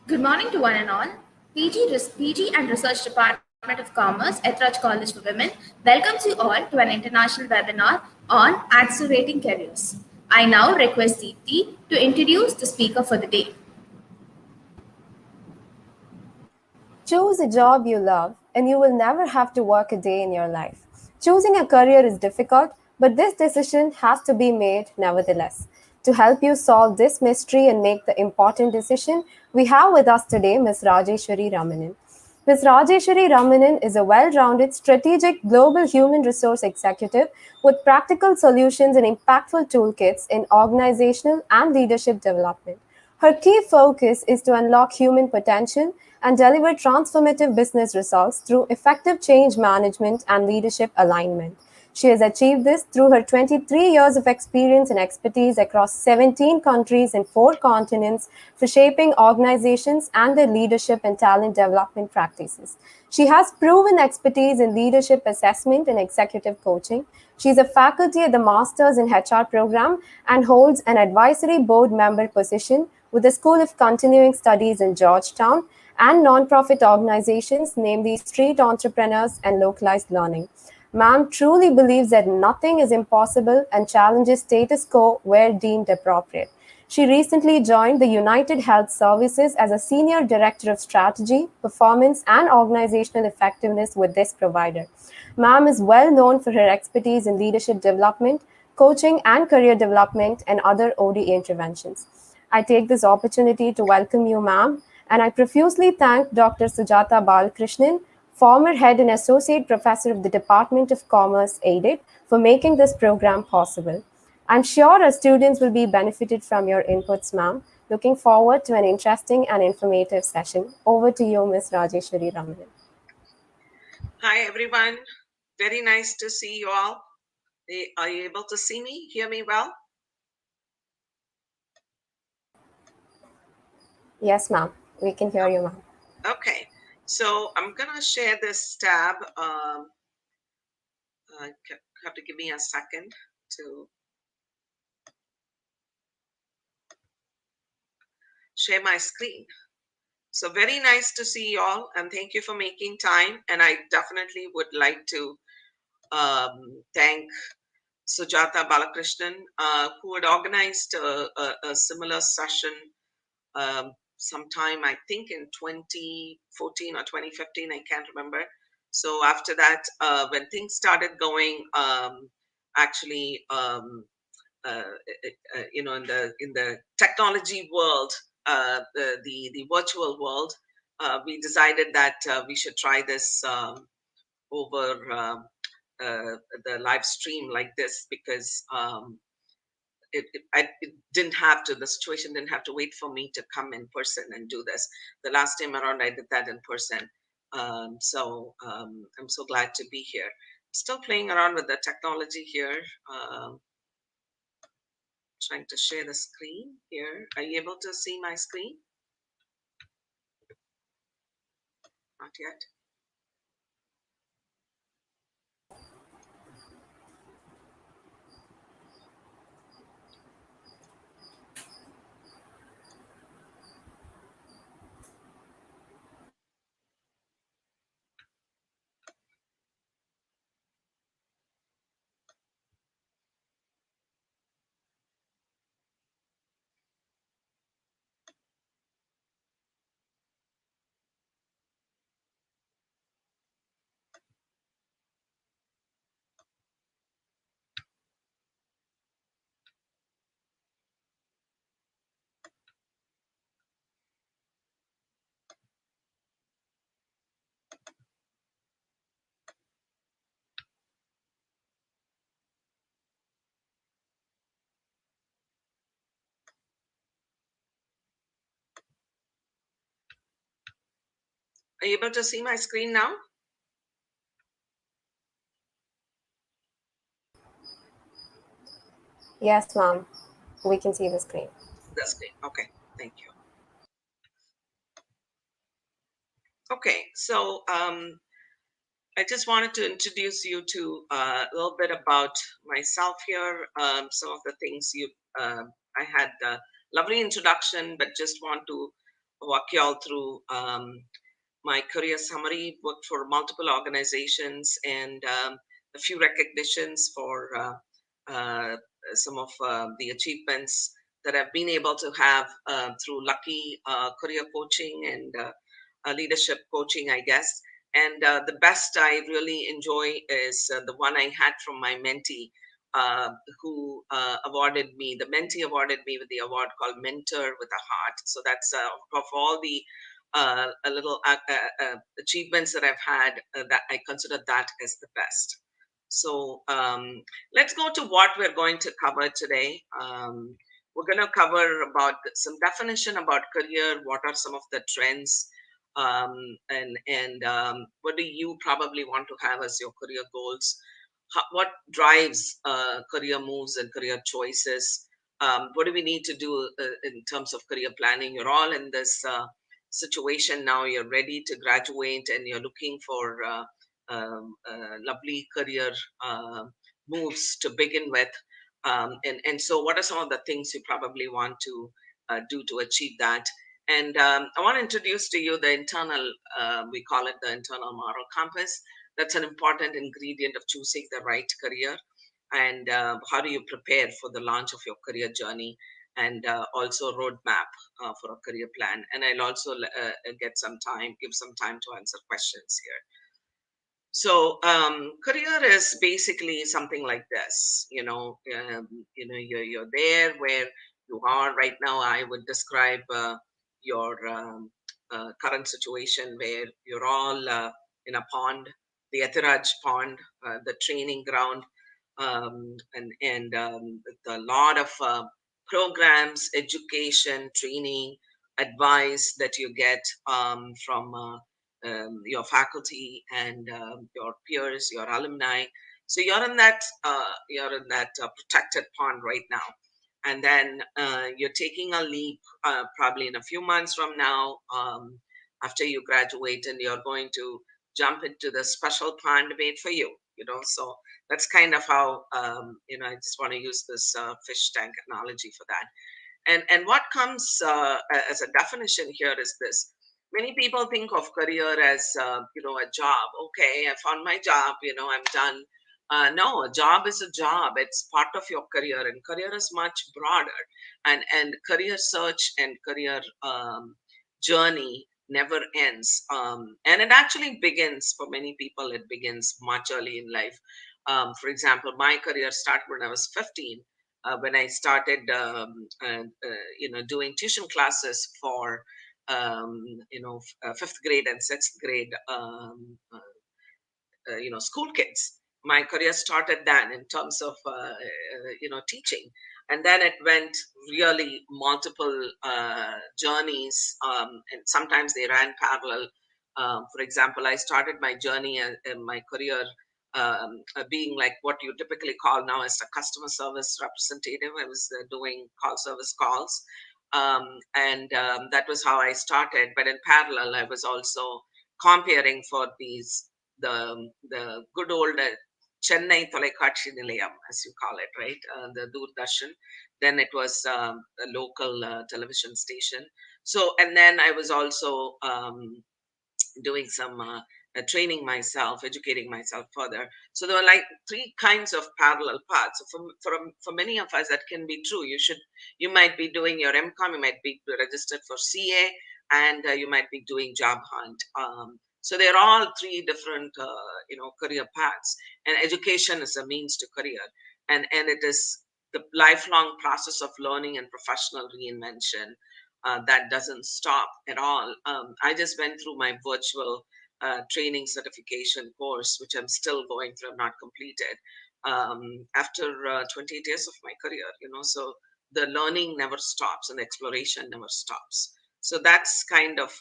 Good morning to one and all. PG and Research Department of Commerce at Raj College for Women welcomes you all to an international webinar on accelerating careers. I now request Deepthi to introduce the speaker for the day. Choose a job you love, and you will never have to work a day in your life. Choosing a career is difficult, but this decision has to be made nevertheless. To help you solve this mystery and make the important decision, we have with us today Ms. Rajeshwari Ramanan. Ms. Rajeshwari Ramanan is a well rounded strategic global human resource executive with practical solutions and impactful toolkits in organizational and leadership development. Her key focus is to unlock human potential and deliver transformative business results through effective change management and leadership alignment. She has achieved this through her 23 years of experience and expertise across 17 countries and 4 continents for shaping organizations and their leadership and talent development practices. She has proven expertise in leadership assessment and executive coaching. She is a faculty at the Masters in HR program and holds an advisory board member position with the School of Continuing Studies in Georgetown and nonprofit organizations, namely Street Entrepreneurs and Localized Learning. Ma'am truly believes that nothing is impossible and challenges status quo where deemed appropriate. She recently joined the United Health Services as a Senior Director of Strategy, Performance, and Organizational Effectiveness with this provider. Ma'am is well known for her expertise in leadership development, coaching, and career development and other OD interventions. I take this opportunity to welcome you, ma'am, and I profusely thank Dr. Sujata Balakrishnan, former head and associate professor of the Department of Commerce, AIDED, for making this program possible. I'm sure our students will be benefited from your inputs, ma'am. Looking forward to an interesting and informative session. Over to you, Ms. Rajeshwari Ramanan. Hi, everyone. Very nice to see you all. Are you able to see me, hear me well? Yes, ma'am. We can hear you, ma'am. Okay. So I'm going to share this tab. You have to give me a second to share my screen. So very nice to see you all, and thank you for making time. And I definitely would like to thank Sujata Balakrishnan, who had organized a similar session sometime, I think in 2014 or 2015, I can't remember. So after that, when things started going, actually, in the technology world, the virtual world, we decided that we should try this over the live stream like this because it didn't have to, the situation didn't have to wait for me to come in person and do this. The last time around, I did that in person. So I'm so glad to be here. Still playing around with the technology here. Trying to share the screen here. Are you able to see my screen? Not yet. Are you able to see my screen now? Yes, ma'am. We can see the screen. The screen. Okay. Thank you. Okay. So I just wanted to introduce you to a little bit about myself here. Some of the things I had a lovely introduction, but just want to walk you all through my career summary. Worked for multiple organizations and a few recognitions for some of the achievements that I've been able to have through lucky career coaching and leadership coaching, I guess. And the best I really enjoy is the one I had from my mentee, uh, who the mentee awarded me with the award called Mentor with a Heart. So that's of all the achievements that I've had, that I consider that as the best. So let's go to what we're going to cover today. We're going to cover about some definition about career. What are some of the trends, um, and what do you probably want to have as your career goals? What drives career moves and career choices? What do we need to do in terms of career planning? You're all in this situation now. You're ready to graduate and you're looking for lovely career uh, moves to begin with. And so, what are some of the things you probably want to do to achieve that? And I want to introduce to you the internal, we call it the internal moral compass. That's an important ingredient of choosing the right career. And how do you prepare for the launch of your career journey, and also roadmap for a career plan. And I'll also give some time to answer questions here. So career is basically something like this. You're there where you are right now. I would describe your current situation where you're all in a pond, the Etiraj pond, the training ground, and with a lot of programs, education, training, advice that you get from your faculty and your peers, your alumni. So you're in that protected pond right now, and then you're taking a leap probably in a few months from now, after you graduate, and you're going to jump into the special pond made for you. So that's kind of how I just want to use this fish tank analogy for that. And what comes as a definition here is this. Many people think of career as a job. Okay, I found my job, I'm done. No, a job is a job. It's part of your career, and career is much broader. And career search and career journey never ends. And it actually begins, for many people, it begins much early in life. For example, my career started when I was 15, when I started, doing tuition classes for, fifth grade and sixth grade, school kids. My career started then in terms of teaching, and then it went really multiple journeys, and sometimes they ran parallel. For example, I started my journey in my career being like what you typically call now as a customer service representative. I was doing call service calls, and that was how I started. But in parallel, I was also comparing for the good old Chennai Tolekachi Nilayam, as you call it, right? The Doordarshan. Then it was a local television station. So, and then I was also doing some training myself, educating myself further. So there were like three kinds of parallel paths. So for many of us, that can be true. You might be doing your MCOM, you might be registered for CA, and you might be doing job hunt. So they're all three different, career paths. And education is a means to career, and it is the lifelong process of learning and professional reinvention that doesn't stop at all. I just went through my virtual training certification course, which I'm still going through. I'm not completed after 28 years of my career. So the learning never stops and the exploration never stops. So that's kind of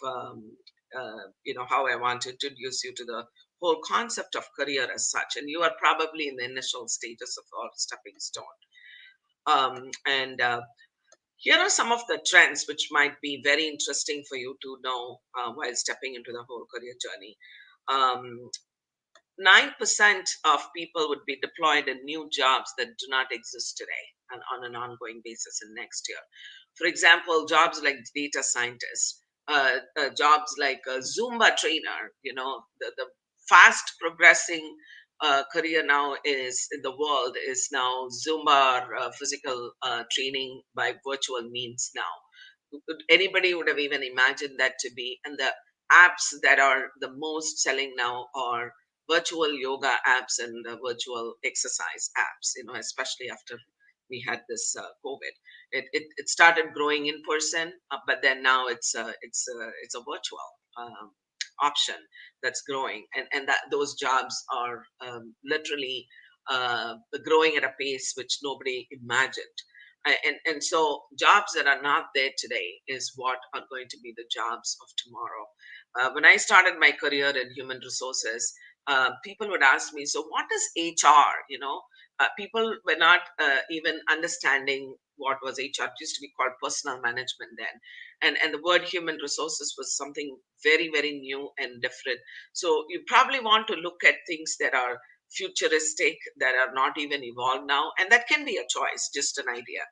how I want to introduce you to the whole concept of career as such. And you are probably in the initial stages of our stepping stone. And Here are some of the trends which might be very interesting for you to know while stepping into the whole career journey. 9% of people would be deployed in new jobs that do not exist today and on an ongoing basis in next year. For example, jobs like data scientists. jobs like a Zumba trainer. The fast progressing career now is in the world is now Zumba or physical training by virtual means now. Anybody would have even imagined that to be. And the apps that are the most selling now are virtual yoga apps and virtual exercise apps, especially after we had this COVID. It started growing in person, but then now it's a virtual um, option that's growing, and that those jobs are literally growing at a pace which nobody imagined. And so jobs that are not there today is what are going to be the jobs of tomorrow. When I started my career in human resources, people would ask me, so what is HR? People were not even understanding what was HR. It used to be called personal management then. And the word human resources was something very, very new and different. So you probably want to look at things that are futuristic, that are not even evolved now, and that can be a choice, just an idea.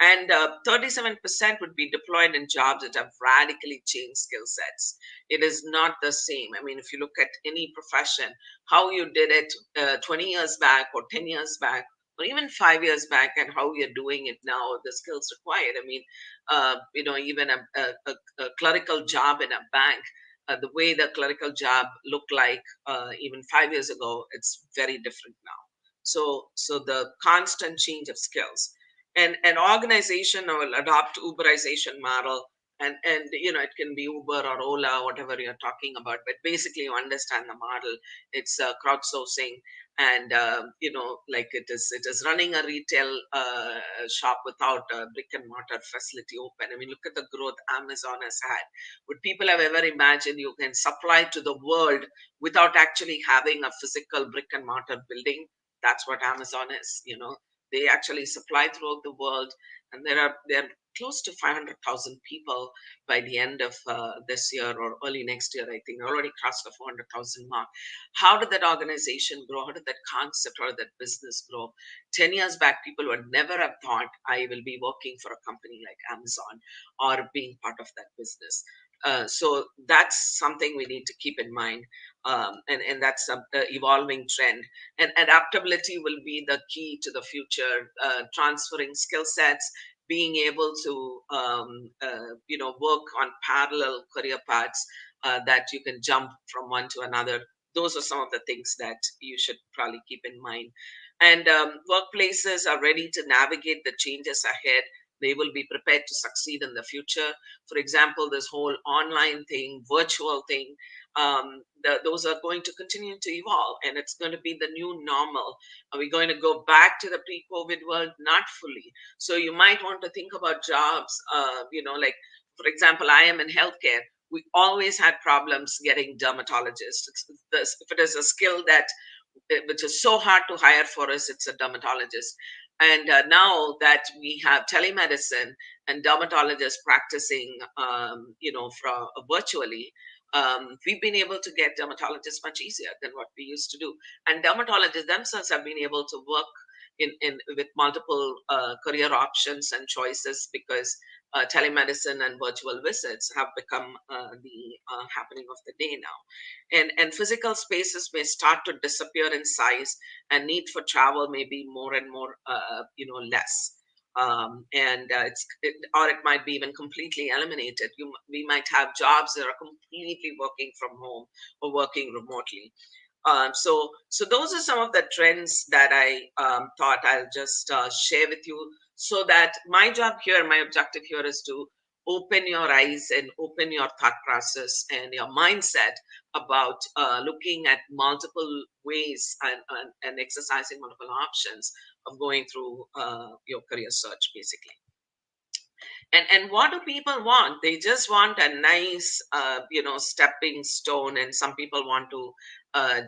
And 37% would be deployed in jobs that have radically changed skill sets. It is not the same. I mean, if you look at any profession, how you did it 20 years back or 10 years back or even 5 years back, and how you're doing it now, the skills required. I mean, even a clerical job in a bank, the way the clerical job looked like even 5 years ago, it's very different now. So the constant change of skills, and an organization will adopt Uberization model, and it can be Uber or Ola, whatever you're talking about, but basically you understand the model. It's crowdsourcing, and like it is running a retail shop without a brick and mortar facility open. I mean, look at the growth Amazon has had. Would people have ever imagined you can supply to the world without actually having a physical brick and mortar building? That's what Amazon is. They actually supply throughout the world, and there are close to 500,000 people by the end of this year or early next year. I think they already crossed the 400,000 mark. How did that organization grow? How did that concept or that business grow? 10 years back, people would never have thought I will be working for a company like Amazon or being part of that business. So that's something we need to keep in mind, and that's a evolving trend. And adaptability will be the key to the future. Transferring skill sets, being able to work on parallel career paths, that you can jump from one to another. Those are some of the things that you should probably keep in mind. And workplaces are ready to navigate the changes ahead. They will be prepared to succeed in the future. For example, this whole online thing, virtual thing, those are going to continue to evolve, and it's going to be the new normal. Are we going to go back to the pre-COVID world? Not fully. So you might want to think about jobs, like, for example, I am in healthcare. We always had problems getting dermatologists. If it is a skill that which is so hard to hire for us, it's a dermatologist. And now that we have telemedicine and dermatologists practicing, from virtually, we've been able to get dermatologists much easier than what we used to do. And dermatologists themselves have been able to work in with multiple career options and choices, because telemedicine and virtual visits have become the happening of the day now. And physical spaces may start to disappear in size, and need for travel may be more and more less. And or it might be even completely eliminated. We might have jobs that are completely working from home or working remotely. So those are some of the trends that I thought I'll just share with you, so that my job here, my objective here is to open your eyes and open your thought process and your mindset about looking at multiple ways, and exercising multiple options of going through your career search, basically. And what do people want? They just want a nice stepping stone, and some people want to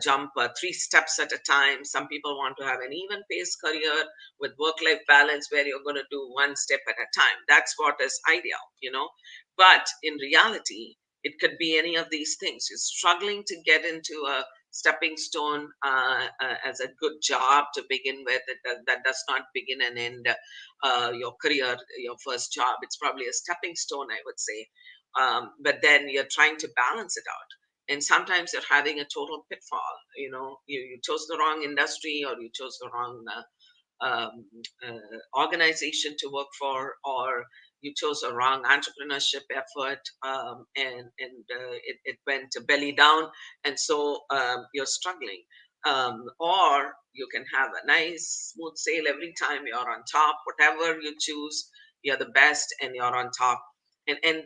jump 3 steps at a time. Some people want to have an even paced career with work life balance, where you're going to do one step at a time. That's what is ideal. But in reality, it could be any of these things. You're struggling to get into a stepping stone as a good job to begin with. That does not begin and end your career, your first job. It's probably a stepping stone, I would say. but then you're trying to balance it out. And sometimes you're having a total pitfall. You chose the wrong industry, or you chose the wrong um, organization to work for, or you chose a wrong entrepreneurship effort, and it went belly down, and so you're struggling. Or you can have a nice smooth sail every time. You're on top. Whatever you choose, you're the best, and you're on top. And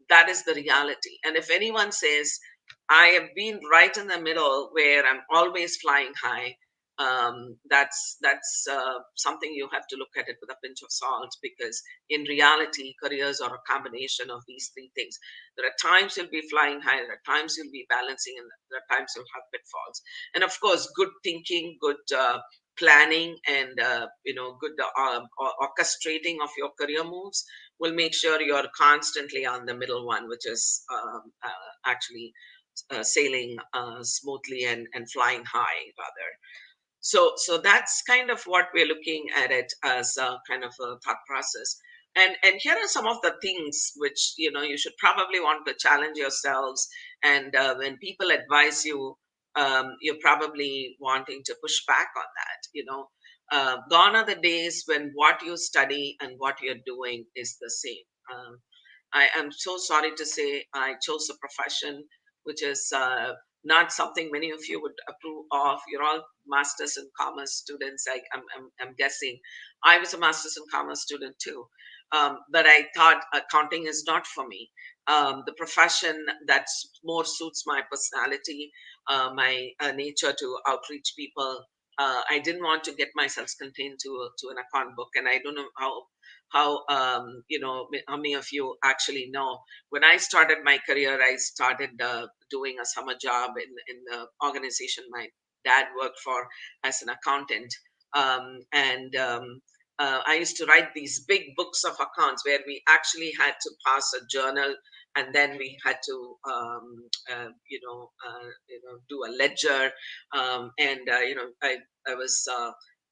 that is the reality. And if anyone says, I have been right in the middle where I'm always flying high, that's something you have to look at it with a pinch of salt, because in reality, careers are a combination of these three things. There are times you'll be flying high, there are times you'll be balancing, and there are times you'll have pitfalls. And of course, good thinking, good planning, and good orchestrating of your career moves will make sure you're constantly on the middle one, which is actually sailing smoothly and flying high rather. So that's kind of what we're looking at it as a kind of a thought process. And here are some of the things which you should probably want to challenge yourselves. And when people advise you, you're probably wanting to push back on that. Gone are the days when what you study and what you're doing is the same. I am so sorry to say I chose a profession which is not something many of you would approve of. You're all masters in commerce students. I'm guessing. I was a masters in commerce student too. But I thought accounting is not for me. The profession that more suits my personality, my nature to outreach people. I didn't want to get myself contained to an account book, and I don't know how many of you actually know. When I started my career, I started doing a summer job in the organization my dad worked for as an accountant. And I used to write these big books of accounts where we actually had to pass a journal, and then we had to do a ledger. I was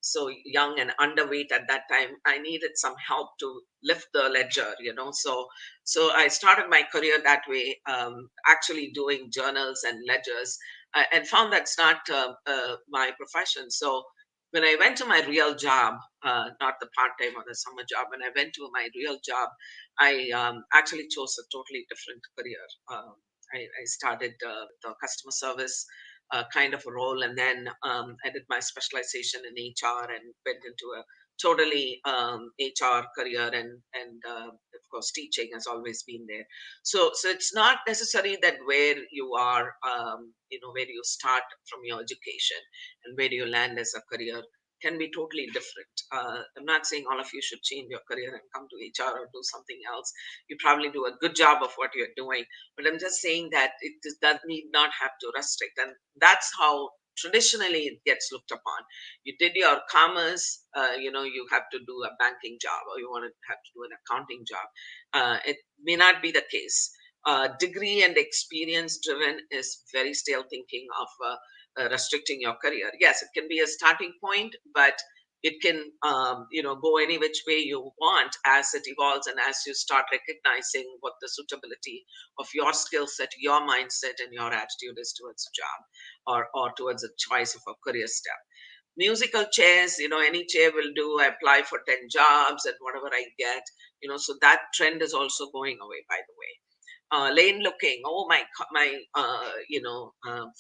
so young and underweight at that time. I needed some help to lift the ledger. So I started my career that way, actually doing journals and ledgers, and found that's not my profession. So when I went to my real job, not the part-time or the summer job, when I went to my real job, I actually chose a totally different career. I started the customer service kind of a role, and then I did my specialization in HR and went into a totally HR career, and of course teaching has always been there. So it's not necessary that where you are, where you start from your education and where you land as a career can be totally different. I'm not saying all of you should change your career and come to HR or do something else. You probably do a good job of what you're doing, but I'm just saying that that need not have to restrict, and that's how traditionally it gets looked upon. You did your commerce, you have to do a banking job, or you want to have to do an accounting job. It may not be the case. Degree and experience driven is very stale thinking of restricting your career. Yes, it can be a starting point, but it can go any which way you want as it evolves, and as you start recognizing what the suitability of your skill set, your mindset, and your attitude is towards a job, or towards a choice of a career step. Musical chairs, any chair will do. I apply for 10 jobs and whatever I get, so that trend is also going away, by the way. Lane looking. Oh, my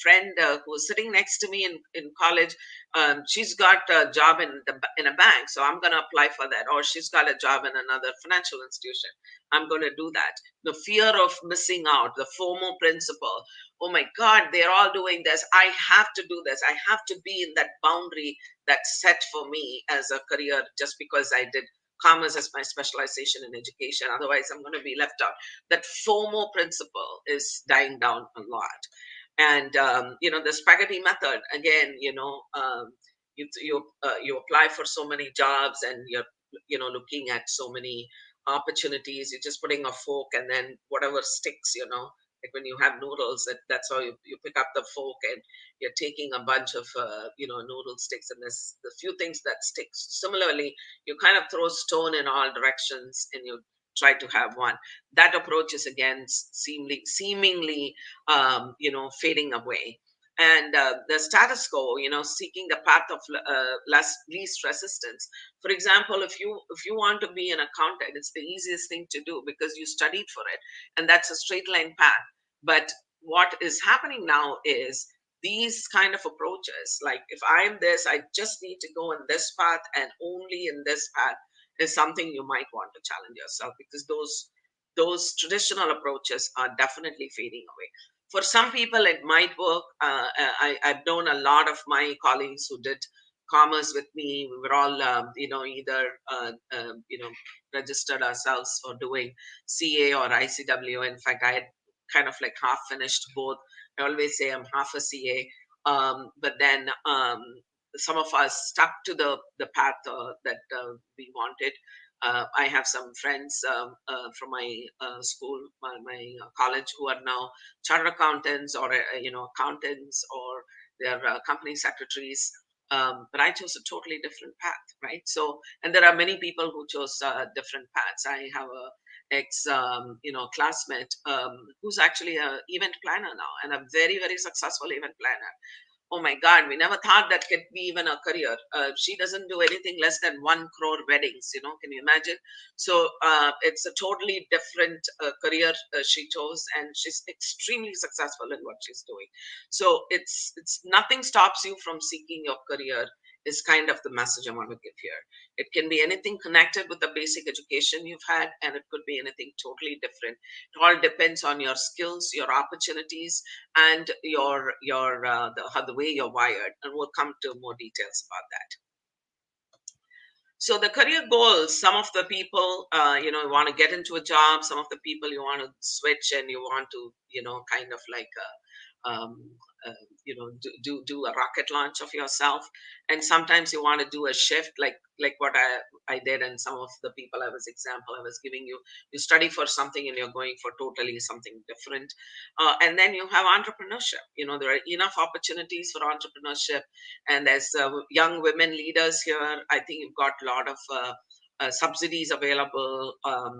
friend who was sitting next to me in college, she's got a job in a bank, so I'm going to apply for that. Or she's got a job in another financial institution. I'm going to do that. The fear of missing out, the FOMO principle. Oh my God, they're all doing this. I have to do this. I have to be in that boundary that's set for me as a career just because I did commerce as my specialization in education. Otherwise, I'm going to be left out. That FOMO principle is dying down a lot. And the spaghetti method again. You apply for so many jobs, and you're looking at so many opportunities. You're just putting a fork, and then whatever sticks. Like when you have noodles, that's how you pick up the fork, and you're taking a bunch of noodle sticks, and there's the few things that sticks. Similarly, you kind of throw stone in all directions, and you try to have one. That approach is again seemingly fading away. And the status quo, seeking the path of least resistance. For example, if you want to be an accountant, it's the easiest thing to do because you studied for it, and that's a straight line path. But what is happening now is these kind of approaches, like if I'm this, I just need to go in this path and only in this path, is something you might want to challenge yourself, because those traditional approaches are definitely fading away. For some people it might work. I've known a lot of my colleagues who did commerce with me. We were all either registered ourselves for doing CA or ICW. In fact, I had kind of like half finished both. I always say I'm half a CA, but then some of us stuck to the path that we wanted. I have some friends from my school, my college, who are now chartered accountants, or accountants, or they're company secretaries. But I chose a totally different path, right? So, and there are many people who chose different paths. I have a ex classmate who's actually a event planner now, and a very very successful event planner. Oh my God, we never thought that could be even a career. She doesn't do anything less than 1 crore weddings. Can you imagine? So it's a totally different career she chose, and she's extremely successful in what she's doing. So it's nothing stops you from seeking your career, is kind of the message I want to give here. It can be anything connected with the basic education you've had, and it could be anything totally different. It all depends on your skills, your opportunities, and the way you're wired. And we'll come to more details about that. So the career goals, some of the people, want to get into a job. Some of the people, you want to switch and you want to, kind of like um, uh, do a rocket launch of yourself. And sometimes you want to do a shift, like what I did, and some of the people I was giving you. You study for something and you're going for totally something different. And then you have entrepreneurship. There are enough opportunities for entrepreneurship, and as young women leaders here, I think you've got a lot of subsidies available, a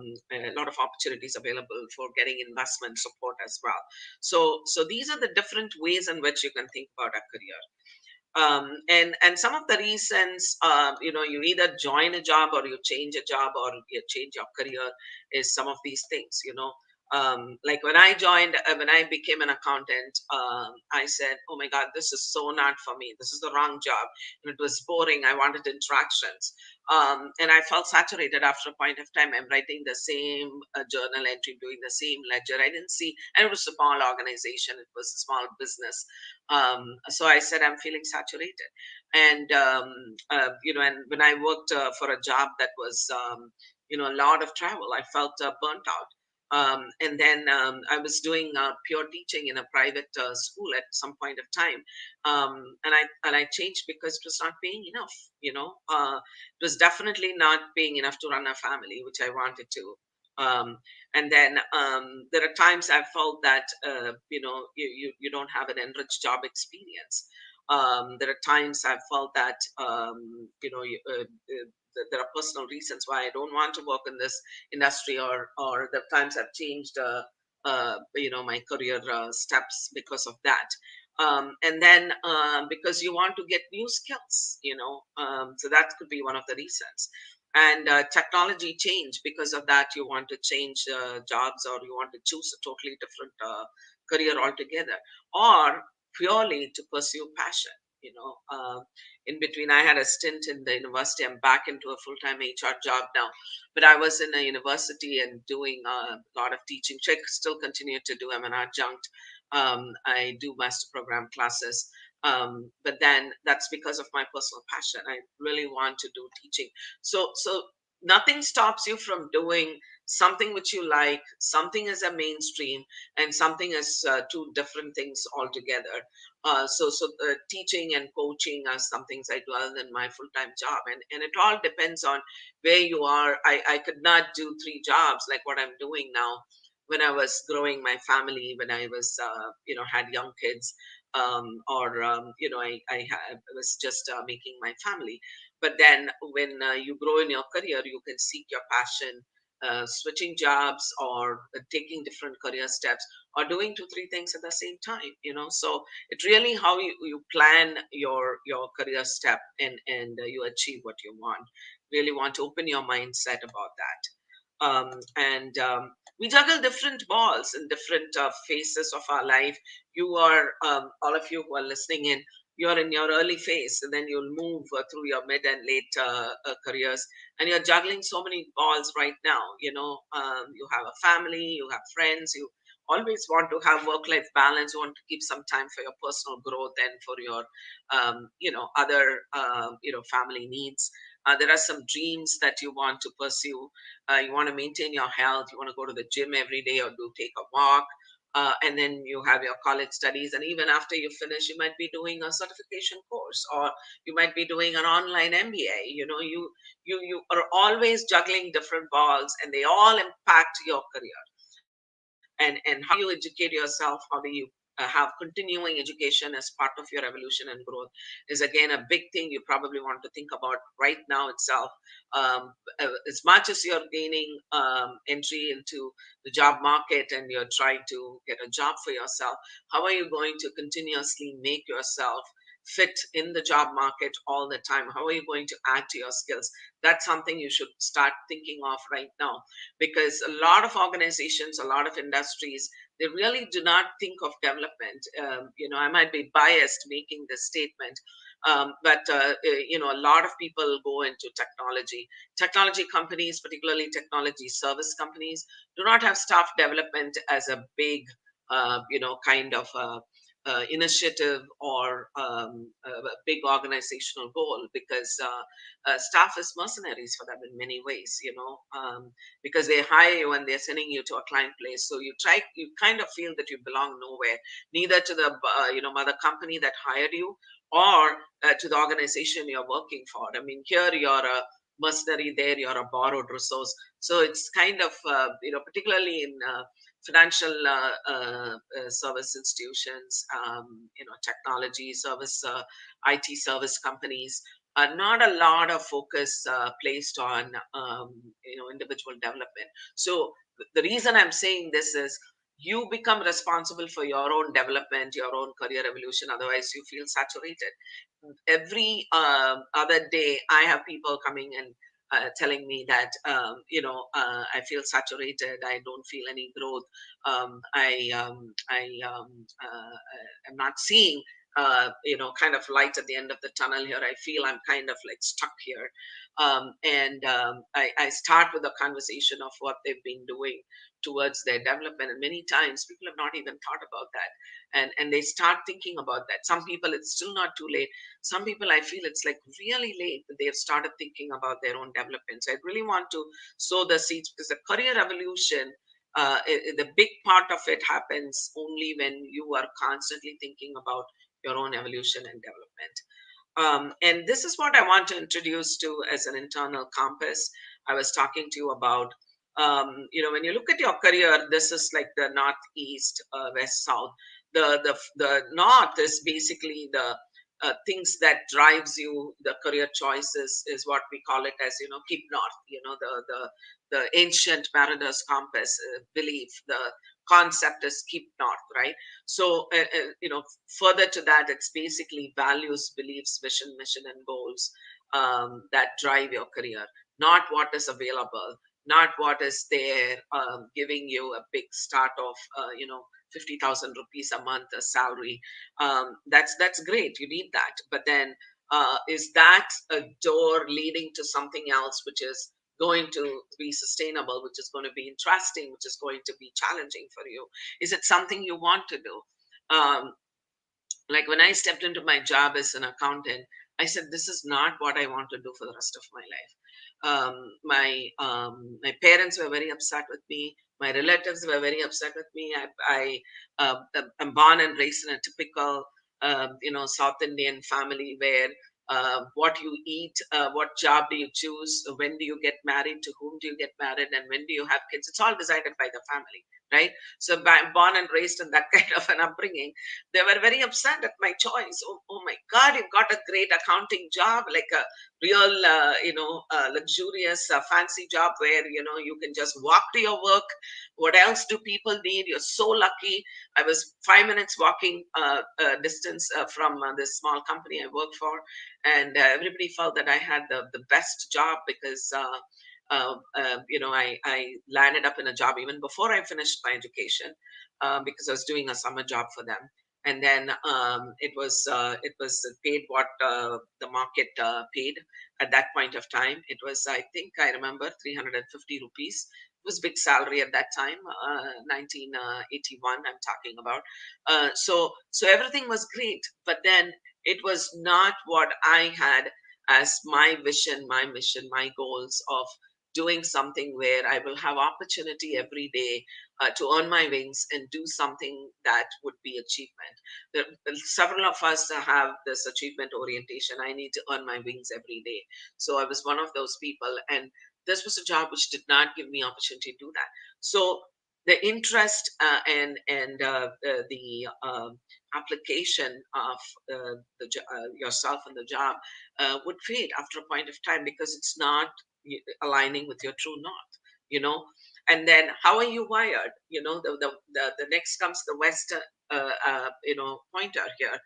lot of opportunities available for getting investment support as well. So these are the different ways in which you can think about a career. And some of the reasons, you either join a job or you change a job or you change your career, is some of these things. Like when I became an accountant, I said, oh my God, this is so not for me. This is the wrong job. It was boring. I wanted interactions. And I felt saturated after a point of time. I'm writing the same journal entry, doing the same ledger. I didn't see, and it was a small organization. It was a small business. So I said, I'm feeling saturated. And, and when I worked for a job that was, a lot of travel, I felt burnt out. And then I was doing pure teaching in a private school at some point of time, and I changed because it was not paying enough. It was definitely not paying enough to run a family, which I wanted to. And then there are times I felt that you don't have an enriched job experience. There are times I felt that there are personal reasons why I don't want to work in this industry, or the times I've changed my career steps because of that. And then because you want to get new skills, so that could be one of the reasons. And technology change, because of that you want to change jobs, or you want to choose a totally different career altogether, or purely to pursue passion. In between, I had a stint in the university. I'm back into a full-time HR job now, but I was in a university and doing a lot of teaching, which I still continue to do. I'm an adjunct. I do master program classes, but then that's because of my personal passion. I really want to do teaching. So nothing stops you from doing something which you like, something as a mainstream, and something as two different things altogether. So teaching and coaching are some things I do other than my full-time job, and it all depends on where you are. I could not do 3 jobs like what I'm doing now. When I was growing my family, when I was had young kids, or I was just making my family. But then when you grow in your career, you can seek your passion switching jobs or taking different career steps or doing two three things at the same time, so it's really how you plan your career step, and you achieve what you want. Really want to open your mindset about that. And We juggle different balls in different phases of our life. You are, all of you who are listening in, you're in your early phase, and then you'll move through your mid and late careers, and you're juggling so many balls right now. You have a family, you have friends, you always want to have work life balance. You want to keep some time for your personal growth and for your other family needs. There are some dreams that you want to pursue. You want to maintain your health. You want to go to the gym every day or do take a walk. And then you have your college studies, and even after you finish, you might be doing a certification course, or you might be doing an online MBA. You are always juggling different balls, and they all impact your career. And how you educate yourself, how do you have continuing education as part of your evolution and growth, is again a big thing you probably want to think about right now itself. As much as you're gaining entry into the job market and you're trying to get a job for yourself, how are you going to continuously make yourself fit in the job market all the time? How are you going to add to your skills? That's something you should start thinking of right now, because a lot of organizations, a lot of industries, they really do not think of development. I might be biased making this statement, but a lot of people go into technology. Technology companies, particularly technology service companies, do not have staff development as a big, kind of initiative or a big organizational goal, because staff is mercenaries for them in many ways, because they hire you and they're sending you to a client place. So you kind of feel that you belong nowhere, neither to the mother company that hired you, or to the organization you're working for. I mean, here you're a mercenary, there you're a borrowed resource. So it's kind of particularly in financial service institutions, technology service, IT service companies, not a lot of focus placed on individual development. So the reason I'm saying this is, you become responsible for your own development, your own career evolution. Otherwise, you feel saturated. Every other day, I have people coming and telling me that I feel saturated. I don't feel any growth. I'm not seeing kind of light at the end of the tunnel here. I feel I'm kind of like stuck here. I start with a conversation of what they've been doing towards their development. And many times people have not even thought about that. And they start thinking about that. Some people, it's still not too late. Some people, I feel it's like really late that they've started thinking about their own development. So I really want to sow the seeds, because the career evolution, the big part of it happens only when you are constantly thinking about your own evolution and development. And this is what I want to introduce to as an internal compass. I was talking to you about, when you look at your career, this is like the northeast, west, south. The north is basically the things that drives you. The career choices is what we call it as, keep north. The ancient Meridas compass belief. The concept is keep north, right? So further to that, it's basically values, beliefs, vision, mission, and goals that drive your career, not what is available, not what is there, giving you a big start of 50,000 rupees a month a salary. That's great, you need that, but then is that a door leading to something else which is going to be sustainable, which is going to be interesting, which is going to be challenging for you? Is it something you want to do? um, like when I stepped into my job as an accountant, I said, this is not what I want to do for the rest of my life. My parents were very upset with me. My relatives were very upset with me. I'm born and raised in a typical South Indian family where what you eat, what job do you choose, when do you get married, to whom do you get married, and when do you have kids, it's all decided by the family, right? So born and raised in that kind of an upbringing, they were very upset at my choice. Oh my God, you've got a great accounting job, like a real luxurious fancy job where you can just walk to your work. What else do people need? You're so lucky. I was 5 minutes walking distance from this small company I worked for, and everybody felt that I had the best job because I landed up in a job even before I finished my education, because I was doing a summer job for them. And then it was paid what the market paid at that point of time. It was, I think I remember, 350 rupees. It was big salary at that time, 1981 I'm talking about. So everything was great, but then it was not what I had as my vision, my mission, my goals of doing something where I will have opportunity every day to earn my wings and do something that would be achievement. Several of us have this achievement orientation. I need to earn my wings every day. So I was one of those people, and this was a job which did not give me opportunity to do that. So the interest and the application of yourself in the job would fade after a point of time because it's not aligning with your true north. You know, and then how are you wired? The next comes the western pointer here.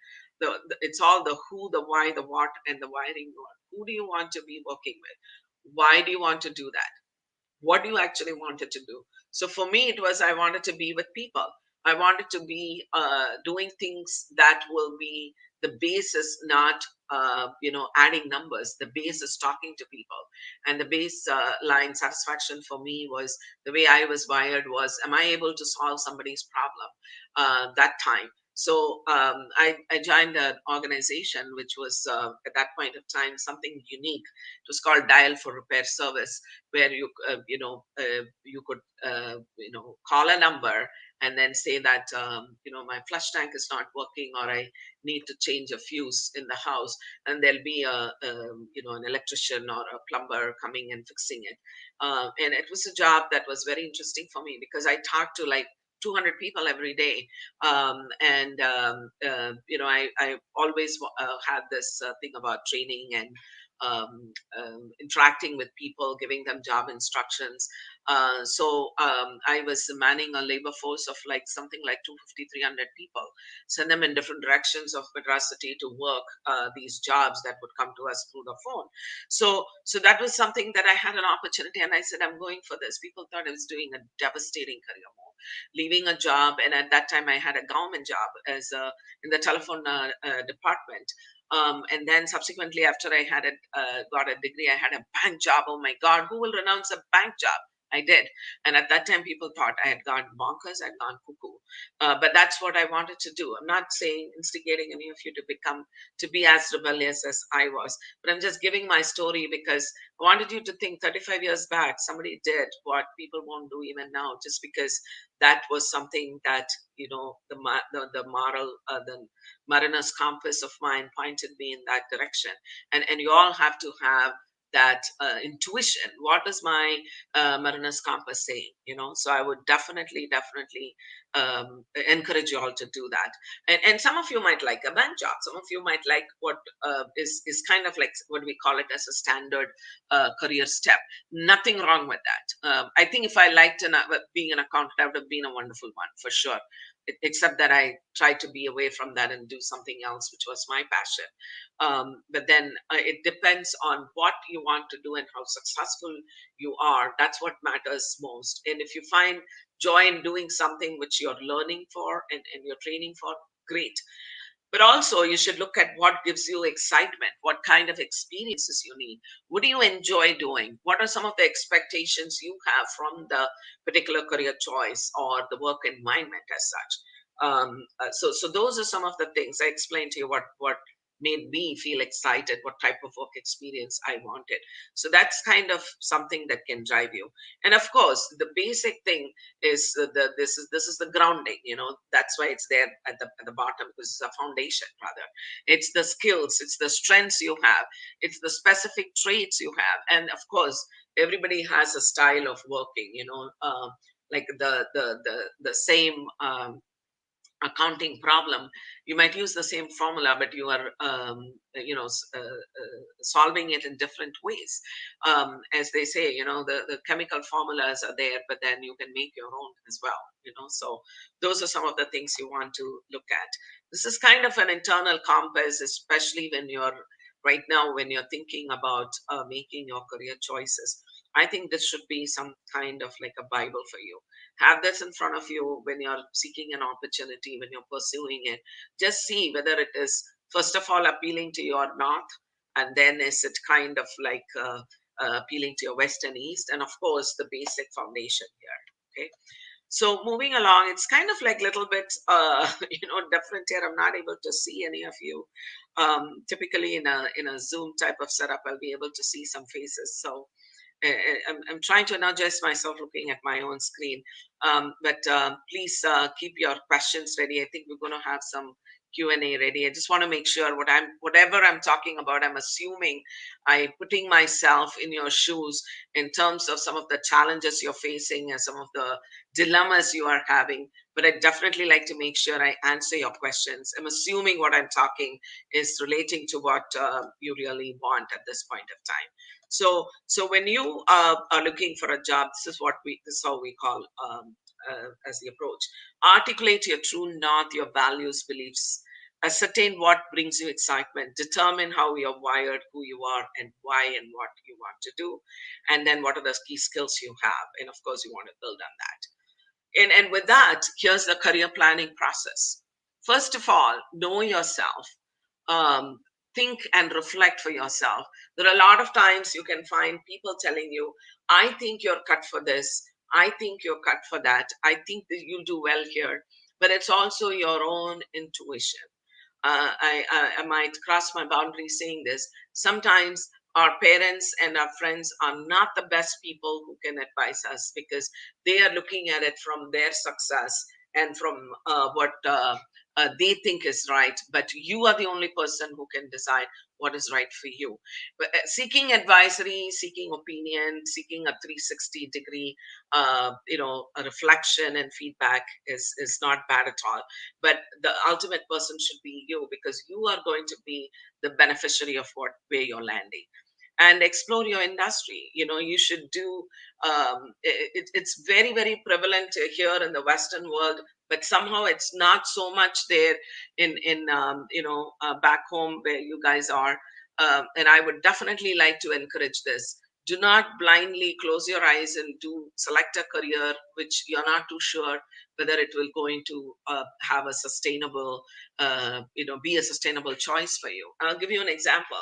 It's all the who, the why, the what, and the wiring. Who do you want to be working with? Why do you want to do that? What do you actually wanted to do? So for me, it was, I wanted to be with people. I wanted to be doing things that will be the base is not adding numbers. The base is talking to people, and the base line satisfaction for me was, the way I was wired was, am I able to solve somebody's problem that time? So I joined an organization which was at that point of time something unique. It was called Dial for Repair Service, where you could call a number and then say that my flush tank is not working, or I need to change a fuse in the house, and there'll be an electrician or a plumber coming and fixing it. And it was a job that was very interesting for me because I talked to like 200 people every day. I always had this thing about training and interacting with people, giving them job instructions. I was manning a labor force of like something like 250, 300 people, send them in different directions of Madras City to work these jobs that would come to us through the phone. So that was something that I had an opportunity, and I said, I'm going for this. People thought I was doing a devastating career move, leaving a job. And at that time, I had a government job in the telephone department. And then subsequently, after I had got a degree, I had a bank job. Oh my God, who will renounce a bank job? I did. And at that time, people thought I had gone bonkers, I'd gone cuckoo. But that's what I wanted to do. I'm not saying, instigating any of you to be as rebellious as I was, but I'm just giving my story because I wanted you to think 35 years back, somebody did what people won't do even now, just because that was something that, the moral, the mariner's compass of mine pointed me in that direction. And you all have to have that intuition. What is my mariner's compass saying? So I would definitely encourage you all to do that. And some of you might like a bank job. Some of you might like what is kind of like what we call it as a standard career step. Nothing wrong with that. I think if I liked being an accountant, I would have been a wonderful one for sure. Except that I tried to be away from that and do something else, which was my passion. But then it depends on what you want to do and how successful you are. That's what matters most. And if you find joy in doing something which you're learning for and you're training for, great. But also, you should look at what gives you excitement, what kind of experiences you need. What do you enjoy doing? What are some of the expectations you have from the particular career choice or the work environment as such? So those are some of the things I explained to you. What made me feel excited, what type of work experience I wanted. So that's kind of something that can drive you. And of course, the basic thing is this is the grounding. That's why it's there at the bottom, because it's a foundation rather. It's the skills, it's the strengths you have, it's the specific traits you have. And of course, everybody has a style of working, like the same accounting problem, you might use the same formula, but you are solving it in different ways. As they say, the chemical formulas are there, but then you can make your own as well. So those are some of the things you want to look at. This is kind of an internal compass, especially when you're right now, when you're thinking about making your career choices. I think this should be some kind of like a bible for you. Have this in front of you when you're seeking an opportunity, when you're pursuing it. Just see whether it is, first of all, appealing to you or not, and then is it kind of like appealing to your west and east, and of course the basic foundation here. Okay, so moving along, it's kind of like little bit different here. I'm not able to see any of you. Typically in a Zoom type of setup, I'll be able to see some faces. So I'm trying to not just myself looking at my own screen. But please keep your questions ready. I think we're going to have some Q&A ready. I just want to make sure whatever I'm talking about, I'm assuming I putting myself in your shoes in terms of some of the challenges you're facing and some of the dilemmas you are having. But I definitely like to make sure I answer your questions. I'm assuming what I'm talking is relating to what you really want at this point of time. So when you are looking for a job, this is how we call as the approach. Articulate your true north, your values, beliefs. Ascertain what brings you excitement. Determine how you're wired, who you are, and why, and what you want to do. And then what are the key skills you have. And of course, you want to build on that. And with that, here's the career planning process. First of all, know yourself. Um, think and reflect for yourself. There are a lot of times you can find people telling you, I think you're cut for this. I think you're cut for that. I think that you'll do well here. But it's also your own intuition. I might cross my boundary saying this. Sometimes our parents and our friends are not the best people who can advise us because they are looking at it from their success and from what they think is right. But you are the only person who can decide what is right for you. But seeking advisory, seeking opinion, seeking a 360-degree, a reflection and feedback is not bad at all. But the ultimate person should be you, because you are going to be the beneficiary of where you're landing. And explore your industry. You should do it's very, very prevalent here in the Western world, but somehow it's not so much there in back home where you guys are. And I would definitely like to encourage this. Do not blindly close your eyes and select a career which you're not too sure whether it will going to have a sustainable, be a sustainable choice for you. I'll give you an example.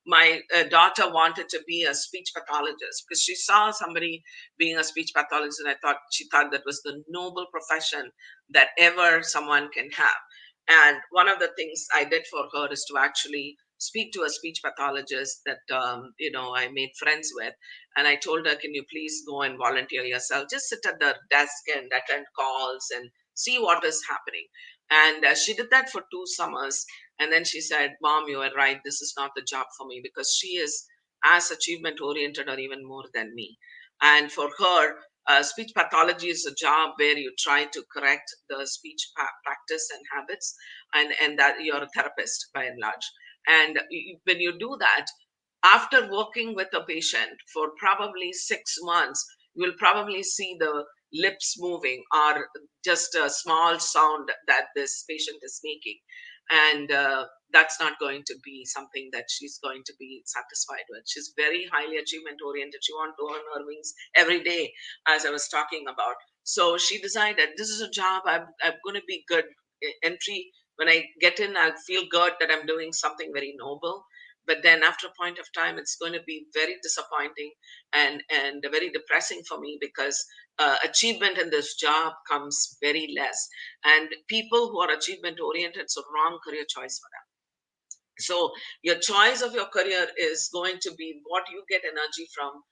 My daughter wanted to be a speech pathologist because she saw somebody being a speech pathologist, and she thought that was the noble profession that ever someone can have. And one of the things I did for her is to actually speak to a speech pathologist that I made friends with, and I told her, "Can you please go and volunteer yourself? Just sit at the desk and attend calls and see what is happening." And she did that for 2 summers, and then she said, "Mom, you are right. This is not the job for me," because she is as achievement oriented or even more than me. And for her, speech pathology is a job where you try to correct the speech practice and habits, and that you're a therapist by and large. And when you do that, after working with a patient for probably 6 months, you will probably see the lips moving or just a small sound that this patient is making. And that's not going to be something that she's going to be satisfied with. She's very highly achievement oriented. She wants to earn her wings every day, as I was talking about. So she decided, this is a job I'm going to be good. Entry, when I get in, I'll feel good that I'm doing something very noble. But then after a point of time, it's going to be very disappointing and very depressing for me, because achievement in this job comes very less. And people who are achievement oriented, it's a wrong career choice for them. So your choice of your career is going to be what you get energy from,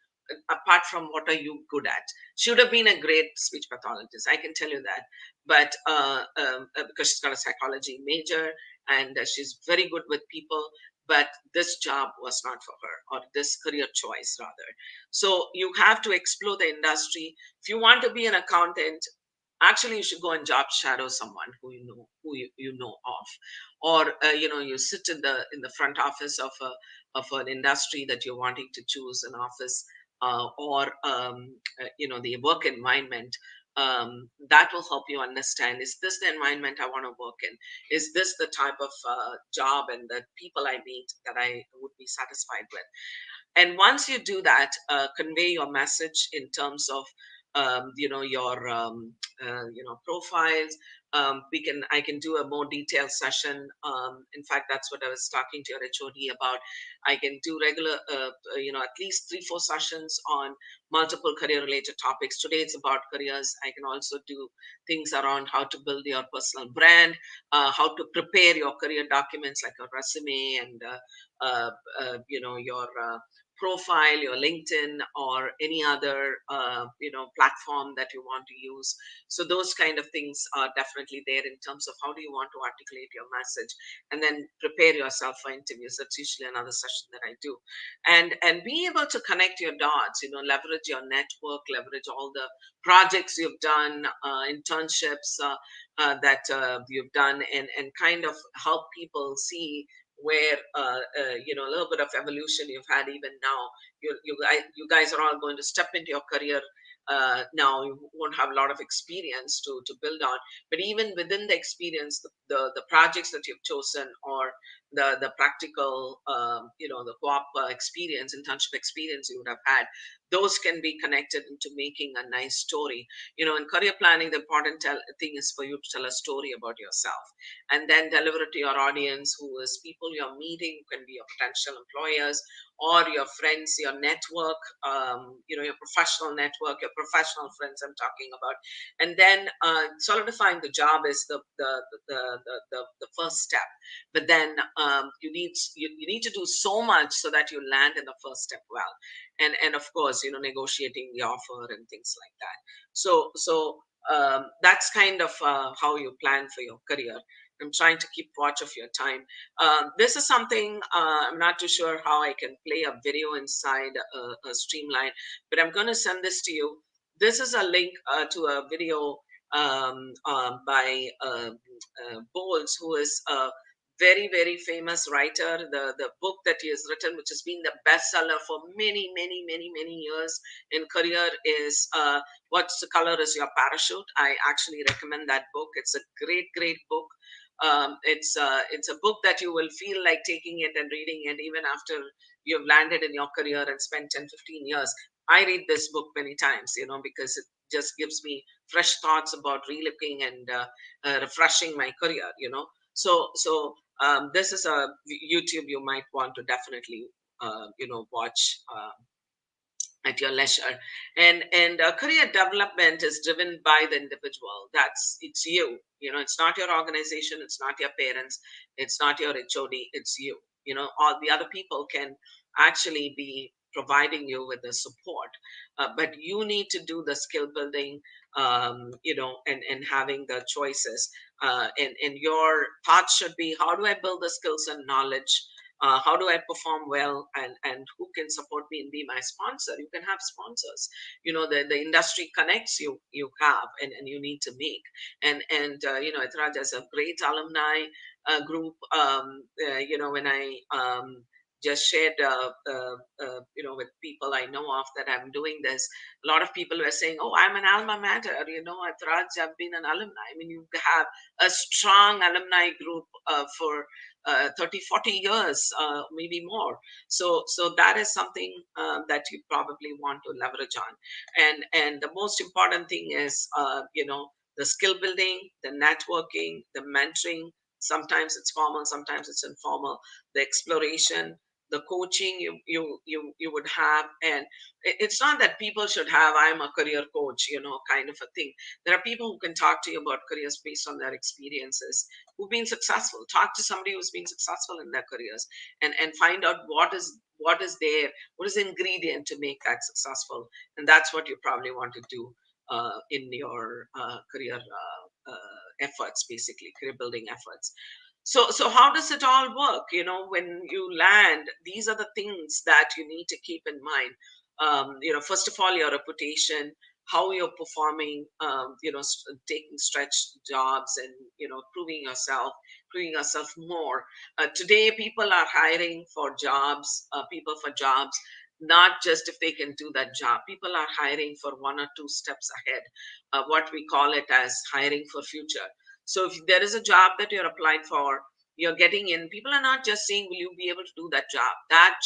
apart from what are you good at. Should have been a great speech pathologist, I can tell you that. But because she's got a psychology major, and she's very good with people, but this job was not for her, or this career choice rather. So you have to explore the industry. If you want to be an accountant, actually you should go and job shadow someone you know of, or you sit in the front office of an industry that you're wanting to choose an office, or the work environment. That will help you understand, is this the environment I want to work in? Is this the type of job and the people I meet that I would be satisfied with? And once you do that, convey your message in terms of your profiles. I can do a more detailed session. In fact, that's what I was talking to your HOD about. I can do regular at least 3-4 sessions on multiple career related topics. Today it's about careers. I can also do things around how to build your personal brand, how to prepare your career documents like a resume, and your profile, your LinkedIn, or any other platform that you want to use. So those kind of things are definitely there in terms of how do you want to articulate your message, and then prepare yourself for interviews. That's usually another session that I do. And be able to connect your dots, leverage your network, leverage all the projects you've done, internships that you've done, and kind of help people see where a little bit of evolution you've had. Even now, you guys are all going to step into your career. Now you won't have a lot of experience to build on, but even within the experience, the projects that you've chosen, or the practical the co-op experience, internship experience you would have had, those can be connected into making a nice story. In career planning, the important thing is for you to tell a story about yourself, and then deliver it to your audience, who is people you're meeting, can be your potential employers, or your friends, your network, your professional network, your professional friends I'm talking about. And then solidifying the job is the first step. But then you need to do so much so that you land in the first step well. And of course, negotiating the offer and things like that. So that's kind of how you plan for your career. I'm trying to keep watch of your time. This is something, I'm not too sure how I can play a video inside a Streamline, but I'm going to send this to you. This is a link to a video by Bowles, who is a very, very famous writer. The book that he has written, which has been the bestseller for many, many, many, many years in career, is What's the Color is Your Parachute. I actually recommend that book. It's a great, great book. It's a book that you will feel like taking it and reading it even after you've landed in your career and spent 10-15 years. I read this book many times, because it just gives me fresh thoughts about relooking and refreshing my career. So this is a YouTube you might want to definitely watch at your leisure. And career development is driven by the individual. It's you. It's not your organization, it's not your parents, it's not your HOD, it's you. All the other people can actually be providing you with the support, but you need to do the skill building, and having the choices, and your thoughts should be, how do I build the skills and knowledge? How do I perform well, and who can support me and be my sponsor? You can have sponsors. The industry connects you have, and you need to make. And Etraj has a great alumni group. When I just shared with people I know of that I'm doing this, a lot of people were saying, oh, I'm an alma mater, Etraj, I've been an alumni. I mean, you have a strong alumni group for 30-40 years, maybe more. So that is something that you probably want to leverage on. And the most important thing is the skill building, the networking, the mentoring. Sometimes it's formal, sometimes it's informal. The exploration, the coaching you would have. And it's not that people should have, I'm a career coach, kind of a thing. There are people who can talk to you about careers based on their experiences, who've been successful. Talk to somebody who's been successful in their careers, and find out what is the ingredient to make that successful. And that's what you probably want to do in your career efforts, basically career building efforts. So how does it all work? When you land, these are the things that you need to keep in mind. First of all, your reputation. how you're performing, taking stretch jobs and, proving yourself more. Today, people are hiring for jobs, people for jobs, not just if they can do that job. People are hiring for one or two steps ahead, what we call it as hiring for future. So if there is a job that you're applying for, you're getting in, people are not just saying, will you be able to do that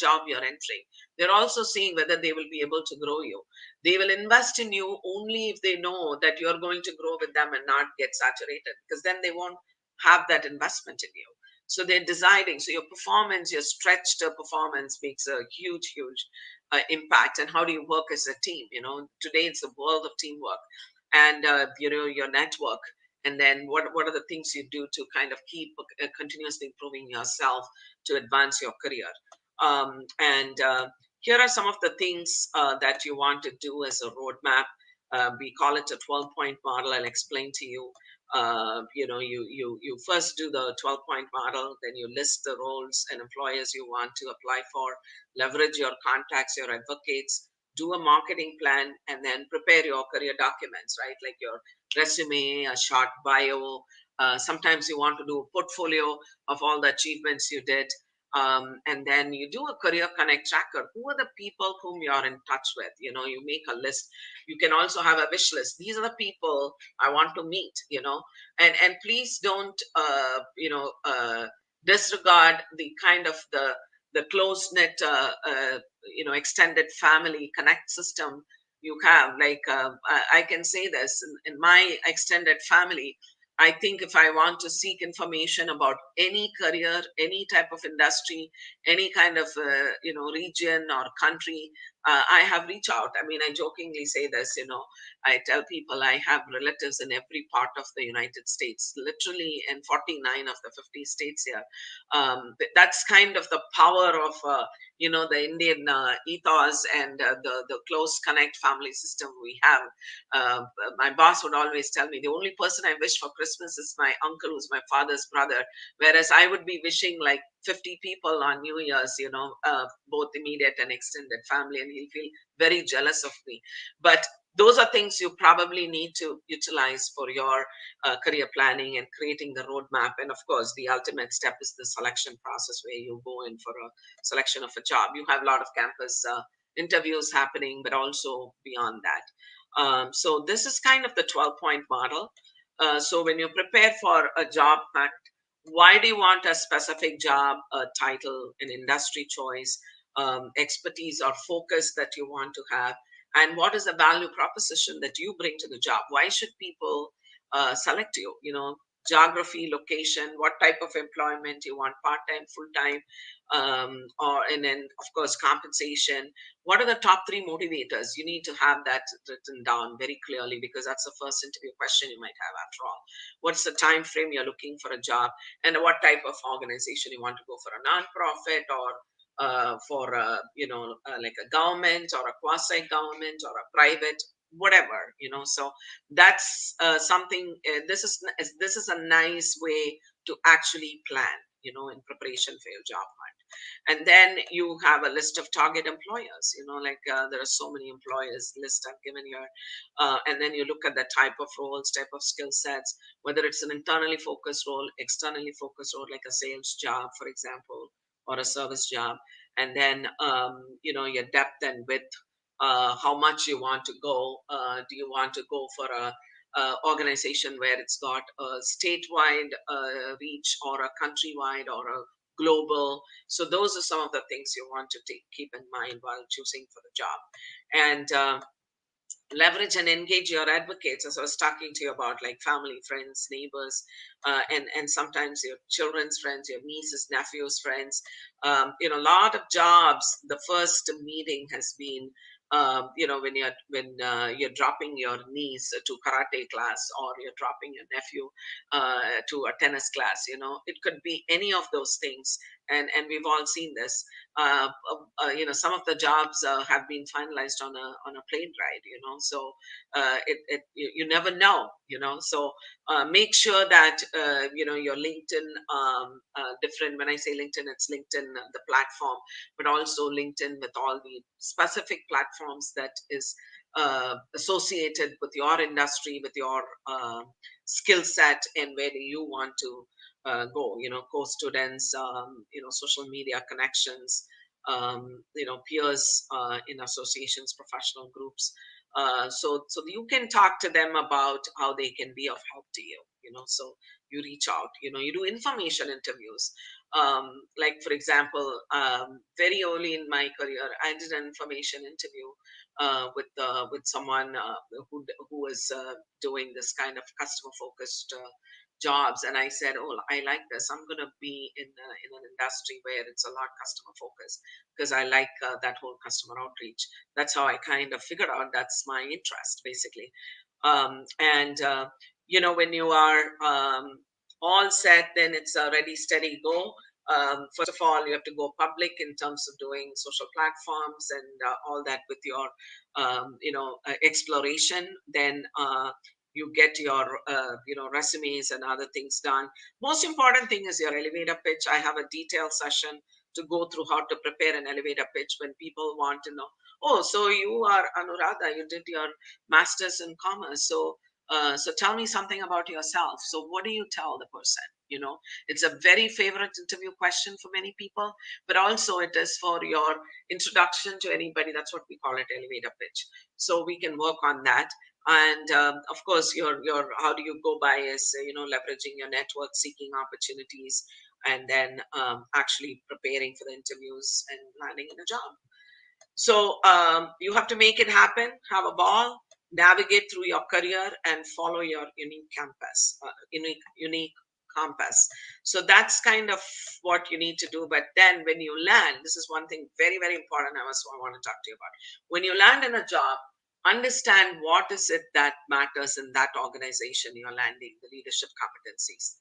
job you're entering. They're also seeing whether they will be able to grow you. They will invest in you only if they know that you're going to grow with them and not get saturated, because then they won't have that investment in you. So they're deciding. So your performance, your stretched performance makes a huge, huge impact. And how do you work as a team? Today it's a world of teamwork, and your network. And then what are the things you do to kind of keep continuously improving yourself to advance your career? And Here are some of the things that you want to do as a roadmap. We call it a 12-point model. I'll explain to you. You first do the 12-point model, then you list the roles and employers you want to apply for, leverage your contacts, your advocates, do a marketing plan, and then prepare your career documents, right? Like your resume, a short bio. Sometimes you want to do a portfolio of all the achievements you did. And then you do a career connect tracker. Who are the people whom you're in touch with? You make a list. You can also have a wish list. These are the people I want to meet. And please don't disregard the kind of the close knit extended family connect system you have. Like I can say this in my extended family. I think if I want to seek information about any career, any type of industry, any kind of region or country, I have reach out. I mean, I jokingly say this. I tell people I have relatives in every part of the United States, literally in 49 of the 50 states here. That's kind of the power of the Indian ethos and the close connect family system we have. Uh, my boss would always tell me the only person I wish for Christmas is my uncle, who's my father's brother, whereas I would be wishing like 50 people on New Year's, both immediate and extended family, and he'll feel very jealous of me. But those are things you probably need to utilize for your career planning and creating the roadmap. And of course, the ultimate step is the selection process, where you go in for a selection of a job. You have a lot of campus interviews happening, but also beyond that. So this is kind of the 12-point model. So when you prepare for a job hunt, why do you want a specific job, a title, an industry choice, expertise or focus that you want to have? And what is the value proposition that you bring to the job? Why should people select you? Geography, location, what type of employment you want, part-time, full-time, and then of course compensation. What are the top three motivators? You need to have that written down very clearly, because that's the first interview question you might have after all. What's the time frame you're looking for a job, and what type of organization you want to go for, a non-profit or for like a government or a quasi government or a private, whatever. So that's something. This is a nice way to actually plan, in preparation for your job hunt. And then you have a list of target employers. Like there are so many employers list I've given here. And then you look at the type of roles, type of skill sets, whether it's an internally focused role, externally focused role, like a sales job, for example, or a service job. And then your depth and width, how much you want to go. Do you want to go for a organization where it's got a statewide reach, or a countrywide, or a global? So those are some of the things you want to keep in mind while choosing for the job. And leverage and engage your advocates, as I was talking to you about, like family, friends, neighbors, and sometimes your children's friends, your nieces, nephews, friends. A lot of jobs, the first meeting has been when you're dropping your niece to karate class, or you're dropping your nephew to a tennis class. It could be any of those things, and we've all seen this. Some of the jobs have been finalized on a plane ride. So you never know. So make sure that your LinkedIn, different. When I say LinkedIn, it's LinkedIn the platform, but also LinkedIn with all the specific platforms that is associated with your industry, with your skill set, and where do you want to go. Co-students, social media connections, peers in associations, professional groups. So you can talk to them about how they can be of help to you. So you reach out. You do information interviews. Like for example, very early in my career, I did an information interview with someone who was doing this kind of customer focused jobs, and I said, oh, I like this. I'm going to be in an industry where it's a lot customer focused, because I like that whole customer outreach. That's how I kind of figured out that's my interest, basically. And when you are all set, then it's a ready steady go. First of all, you have to go public in terms of doing social platforms and all that with your exploration. Then you get your resumes and other things done. Most important thing is your elevator pitch. I have a detailed session to go through how to prepare an elevator pitch when people want to know, oh, so you are Anuradha, you did your master's in commerce, so tell me something about yourself. So what do you tell the person? It's a very favorite interview question for many people, but also it is for your introduction to anybody. That's what we call it, elevator pitch. So we can work on that. And of course, your how do you go by is leveraging your network, seeking opportunities, and then actually preparing for the interviews and landing in a job. So you have to make it happen, have a ball, navigate through your career, and follow your unique compass. So that's kind of what you need to do. But then when you land, this is one thing very, very important I want to talk to you about. When you land in a job, understand what is it that matters in that organization you're landing, the leadership competencies.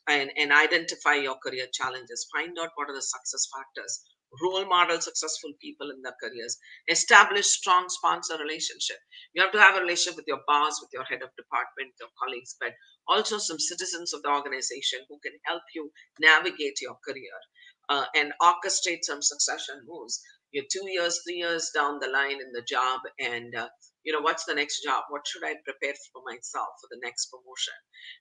And identify your career challenges. Find out what are the success factors, role model successful people in their careers, establish strong sponsor relationship. You have to have a relationship with your boss, with your head of department, your colleagues, but also some citizens of the organization who can help you navigate your career and orchestrate some succession moves. You're 2 years, 3 years down the line in the job, and what's the next job? What should I prepare for myself for the next promotion?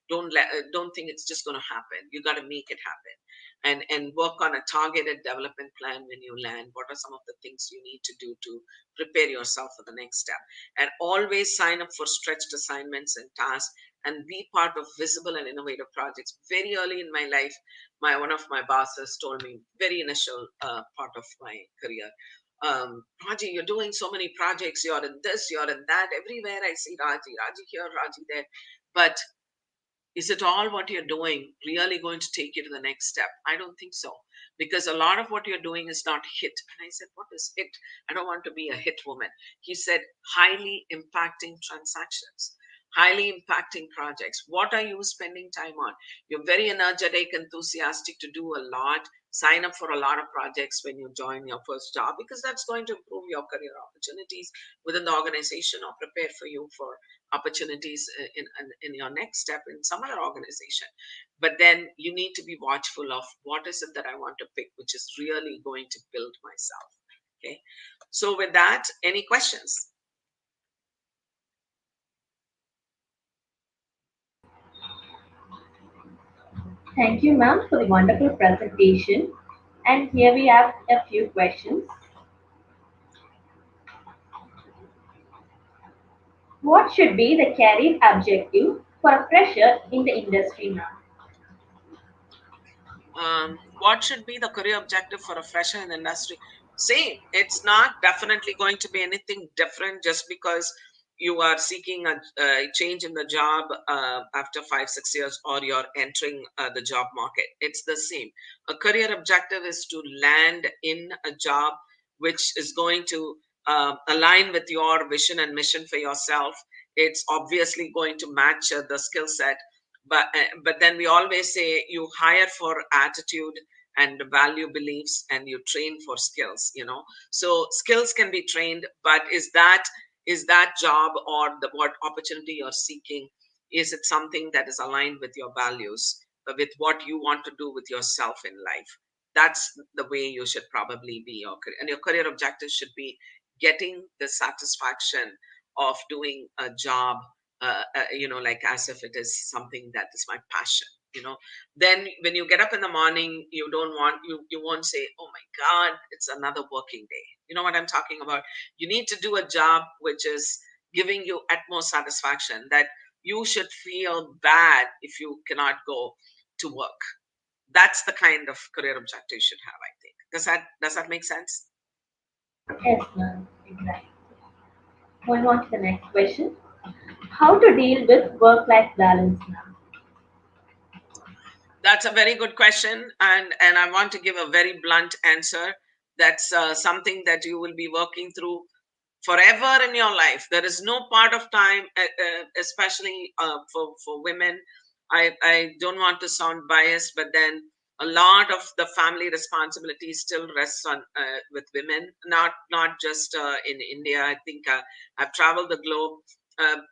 Don't think it's just going to happen. You got to make it happen, and work on a targeted development plan when you land. What are some of the things you need to do to prepare yourself for the next step? And always sign up for stretched assignments and tasks, and be part of visible and innovative projects. Very early in my life, one of my bosses told me, very initial part of my career, Raji, you're doing so many projects. You're in this, you're in that. Everywhere I see Raji, Raji here, Raji there. But is it all what you're doing really going to take you to the next step? I don't think so. Because a lot of what you're doing is not hit. And I said, what is hit? I don't want to be a hit woman. He said, highly impacting transactions, highly impacting projects. What are you spending time on? You're very energetic, enthusiastic to do a lot. Sign up for a lot of projects when you join your first job, because that's going to improve your career opportunities within the organization, or prepare for you for opportunities in your next step in some other organization. But then you need to be watchful of what is it that I want to pick, which is really going to build myself. Okay. So with that, any questions? Thank you, ma'am, for the wonderful presentation. And here we have a few questions. What should be the career objective for a fresher in the industry, ma'am? What should be the career objective for a fresher in the industry? Same. It's not definitely going to be anything different just because you are seeking a change in the job after 5 6 years, or you're entering the job market. It's the same. A career objective is to land in a job which is going to align with your vision and mission for yourself. It's obviously going to match the skill set, but then we always say you hire for attitude and value beliefs, and you train for skills. So skills can be trained, but is that job, or the what opportunity you're seeking, is it something that is aligned with your values, with what you want to do with yourself in life? That's the way you should probably be. And your career objectives should be getting the satisfaction of doing a job, like as if it is something that is my passion. Then when you get up in the morning, you won't say, oh my God, it's another working day. You know what I'm talking about? You need to do a job which is giving you utmost satisfaction, that you should feel bad if you cannot go to work. That's the kind of career objective you should have, I think. Does that make sense? Yes, ma'am. Exactly. Moving on to the next question. How to deal with work-life balance, ma'am? That's a very good question, and I want to give a very blunt answer. That's something that you will be working through forever in your life. There is no part of time, especially for women. I don't want to sound biased, but then a lot of the family responsibility still rests on with women. Not just in India. I think I've traveled the globe.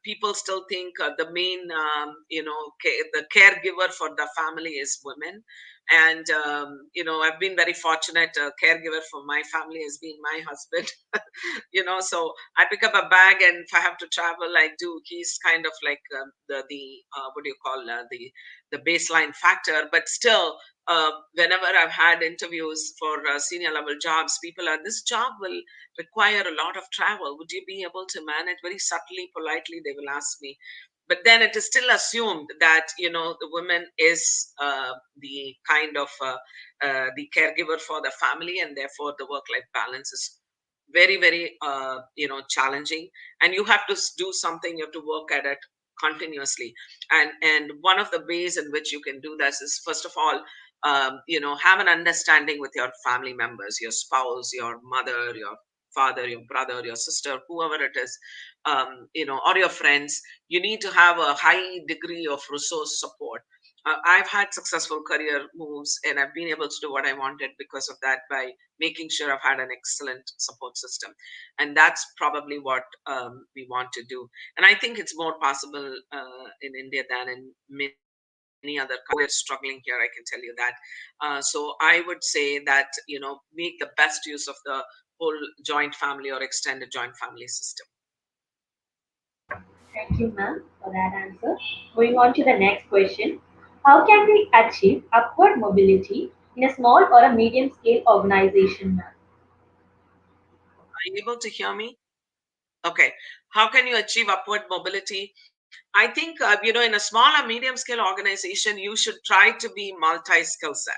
People still think the main, the caregiver for the family is women. And I've been very fortunate. A caregiver for my family has been my husband. So I pick up a bag, and if I have to travel, I do. He's kind of like the what do you call the baseline factor. But still, whenever I've had interviews for senior level jobs, people are, this job will require a lot of travel, would you be able to manage? Very subtly, politely, they will ask me. But then it is still assumed that the woman is the kind of the caregiver for the family, and therefore the work life balance is very, very challenging. And you have to do something. You have to work at it continuously. And one of the ways in which you can do this is, first of all, have an understanding with your family members, your spouse, your mother, your father, your brother, your sister, whoever it is, or your friends. You need to have a high degree of resource support. I've had successful career moves, and I've been able to do what I wanted because of that, by making sure I've had an excellent support system. And that's probably what we want to do. And I think it's more possible in India than in many other countries. We're struggling here, I can tell you that. So I would say that, make the best use of the whole joint family or extended joint family system. Thank you, ma'am, for that answer. Moving on to the next question. How can we achieve upward mobility in a small or a medium scale organization, ma'am? Are you able to hear me? Okay. How can you achieve upward mobility? I think, in a small or medium scale organization, you should try to be multi skill set.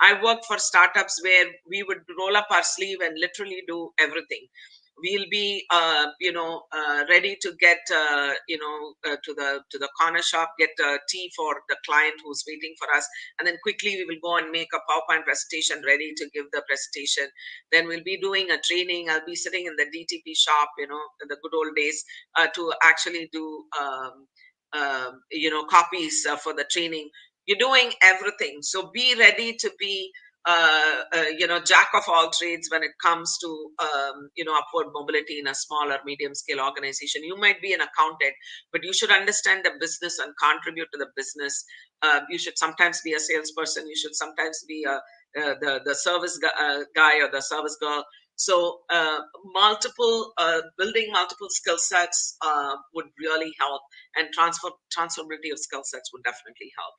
I worked for startups where we would roll up our sleeve and literally do everything. We'll be, ready to get, to the corner shop, get tea for the client who's waiting for us, and then quickly we will go and make a PowerPoint presentation ready to give the presentation. Then we'll be doing a training. I'll be sitting in the DTP shop, in the good old days, to actually do copies for the training. You're doing everything, so be ready to be jack of all trades when it comes to upward mobility in a small or medium scale organization. You might be an accountant, but you should understand the business and contribute to the business. You should sometimes be a salesperson. You should sometimes be the service guy or the service girl. So multiple building multiple skill sets would really help, and transferability of skill sets would definitely help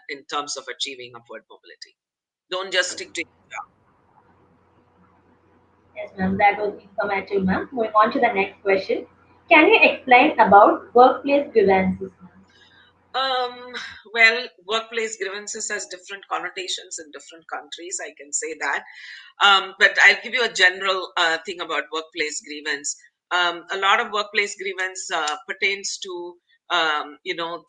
in terms of achieving upward mobility. Don't just stick to your job. Yes, ma'am, that was informative, ma'am. Moving on to the next question. Can you explain about workplace grievances, ma'am? Um, well, workplace grievances has different connotations in different countries. I can say that. But I'll give you a general thing about workplace grievance. A lot of workplace grievance pertains to,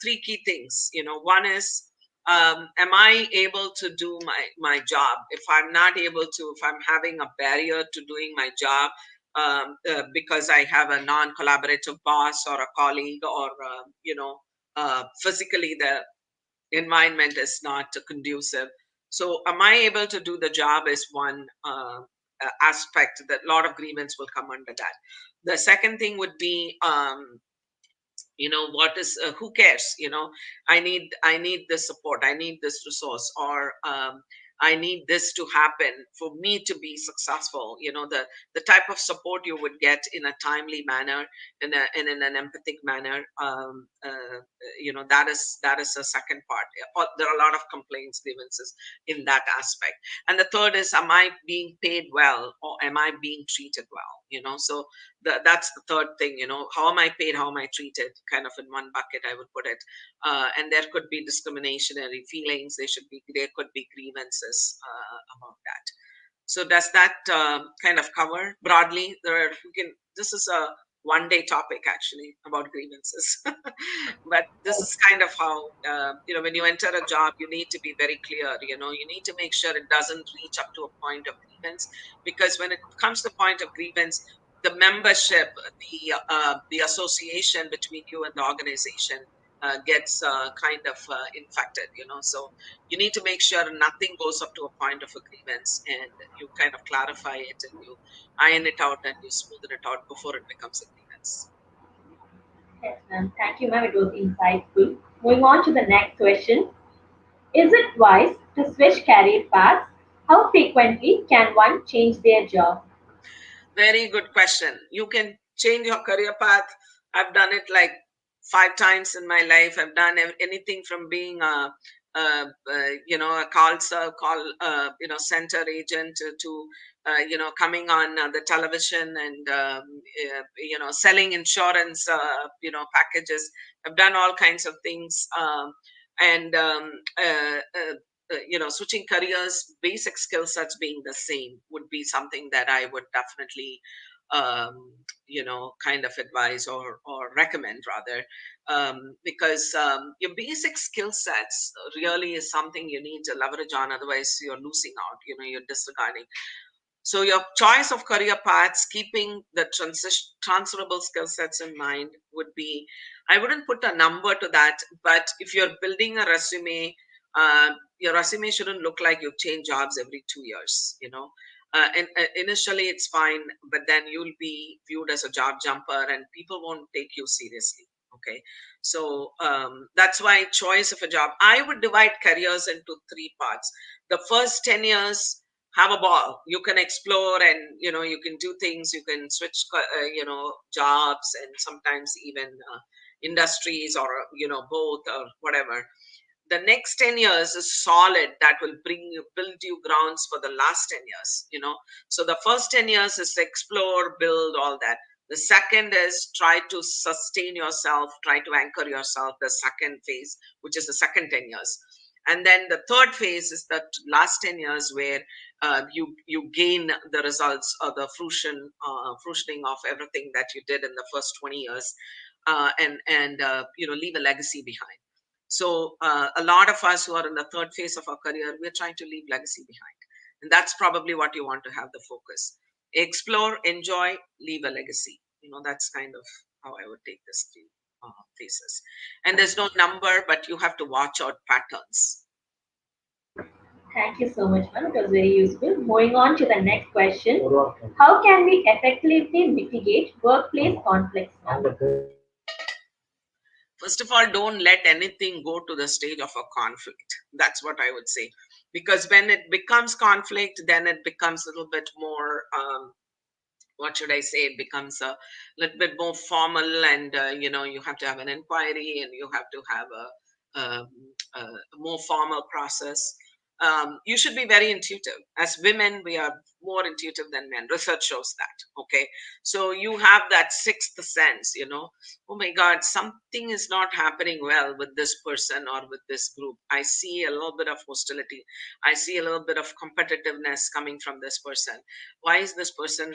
three key things. One is, am I able to do my job? If I'm not able to, if I'm having a barrier to doing my job, because I have a non-collaborative boss or a colleague, or physically the environment is not conducive. So am I able to do the job is one aspect that a lot of grievance will come under that. The second thing would be, what is who cares. I need this support, I need this resource, or I need this to happen for me to be successful. The type of support you would get in a timely manner, in an empathic manner. That is a second part. There are a lot of complaints, grievances in that aspect. And the third is, am I being paid well, or am I being treated well? So that's the third thing. How am I paid? How am I treated? Kind of in one bucket, I would put it. And there could be discriminationary feelings. There could be grievances about that. So does that kind of cover broadly? This is a one-day topic actually about grievances, but this is kind of how when you enter a job, you need to be very clear. You need to make sure it doesn't reach up to a point of grievance, because when it comes to point of grievance, the membership, the association between you and the organization gets kind of infected. So you need to make sure nothing goes up to a point of a grievance, and you kind of clarify it, and you iron it out, and you smoothen it out before it becomes a grievance. Yes, ma'am. Thank you, ma'am. It was insightful. Moving on to the next question. Is it wise to switch career paths? How frequently can one change their job? Very good question. You can change your career path. I've done it like 5 times in my life. I've done anything from being a center agent to coming on the television and selling insurance packages. I've done all kinds of things, and switching careers, basic skill sets being the same would be something that I would definitely kind of advise or recommend rather, because your basic skill sets really is something you need to leverage on. Otherwise you're losing out, you're disregarding. So your choice of career paths, keeping the transferable skill sets in mind, would be, I wouldn't put a number to that, but if you're building a resume, your resume shouldn't look like you change jobs every 2 years. And initially it's fine, but then you'll be viewed as a job jumper and people won't take you seriously. Okay. So that's why choice of a job, I would divide careers into 3 parts. The first 10 years, have a ball. You can explore, and you can do things. You can switch jobs, and sometimes even industries, or both, or whatever. The next 10 years is solid, that will build you grounds for the last 10 years. So the first 10 years is explore, build, all that. The second is try to sustain yourself, try to anchor yourself, the second phase, which is the second 10 years. And then the third phase is the last 10 years, where you gain the results, or the fruitioning of everything that you did in the first 20 years, and leave a legacy behind. So a lot of us who are in the third phase of our career, we're trying to leave legacy behind. And that's probably what you want to have the focus. Explore, enjoy, leave a legacy. That's kind of how I would take this 3 phases. And there's no number, but you have to watch out patterns. Thank you so much, ma'am. It was very useful. Moving on to the next question. How can we effectively mitigate workplace conflicts, ma'am? First of all, don't let anything go to the stage of a conflict. That's what I would say. Because when it becomes conflict, then it becomes a little bit more, what should I say? It becomes a little bit more formal, and you have to have an inquiry, and you have to have um, a more formal process. You should be very intuitive. As women, we are more intuitive than men. Research shows that. Okay, so you have that sixth sense. Oh my God, something is not happening well with this person or with this group. I see a little bit of hostility. I see a little bit of competitiveness coming from this person. Why is this person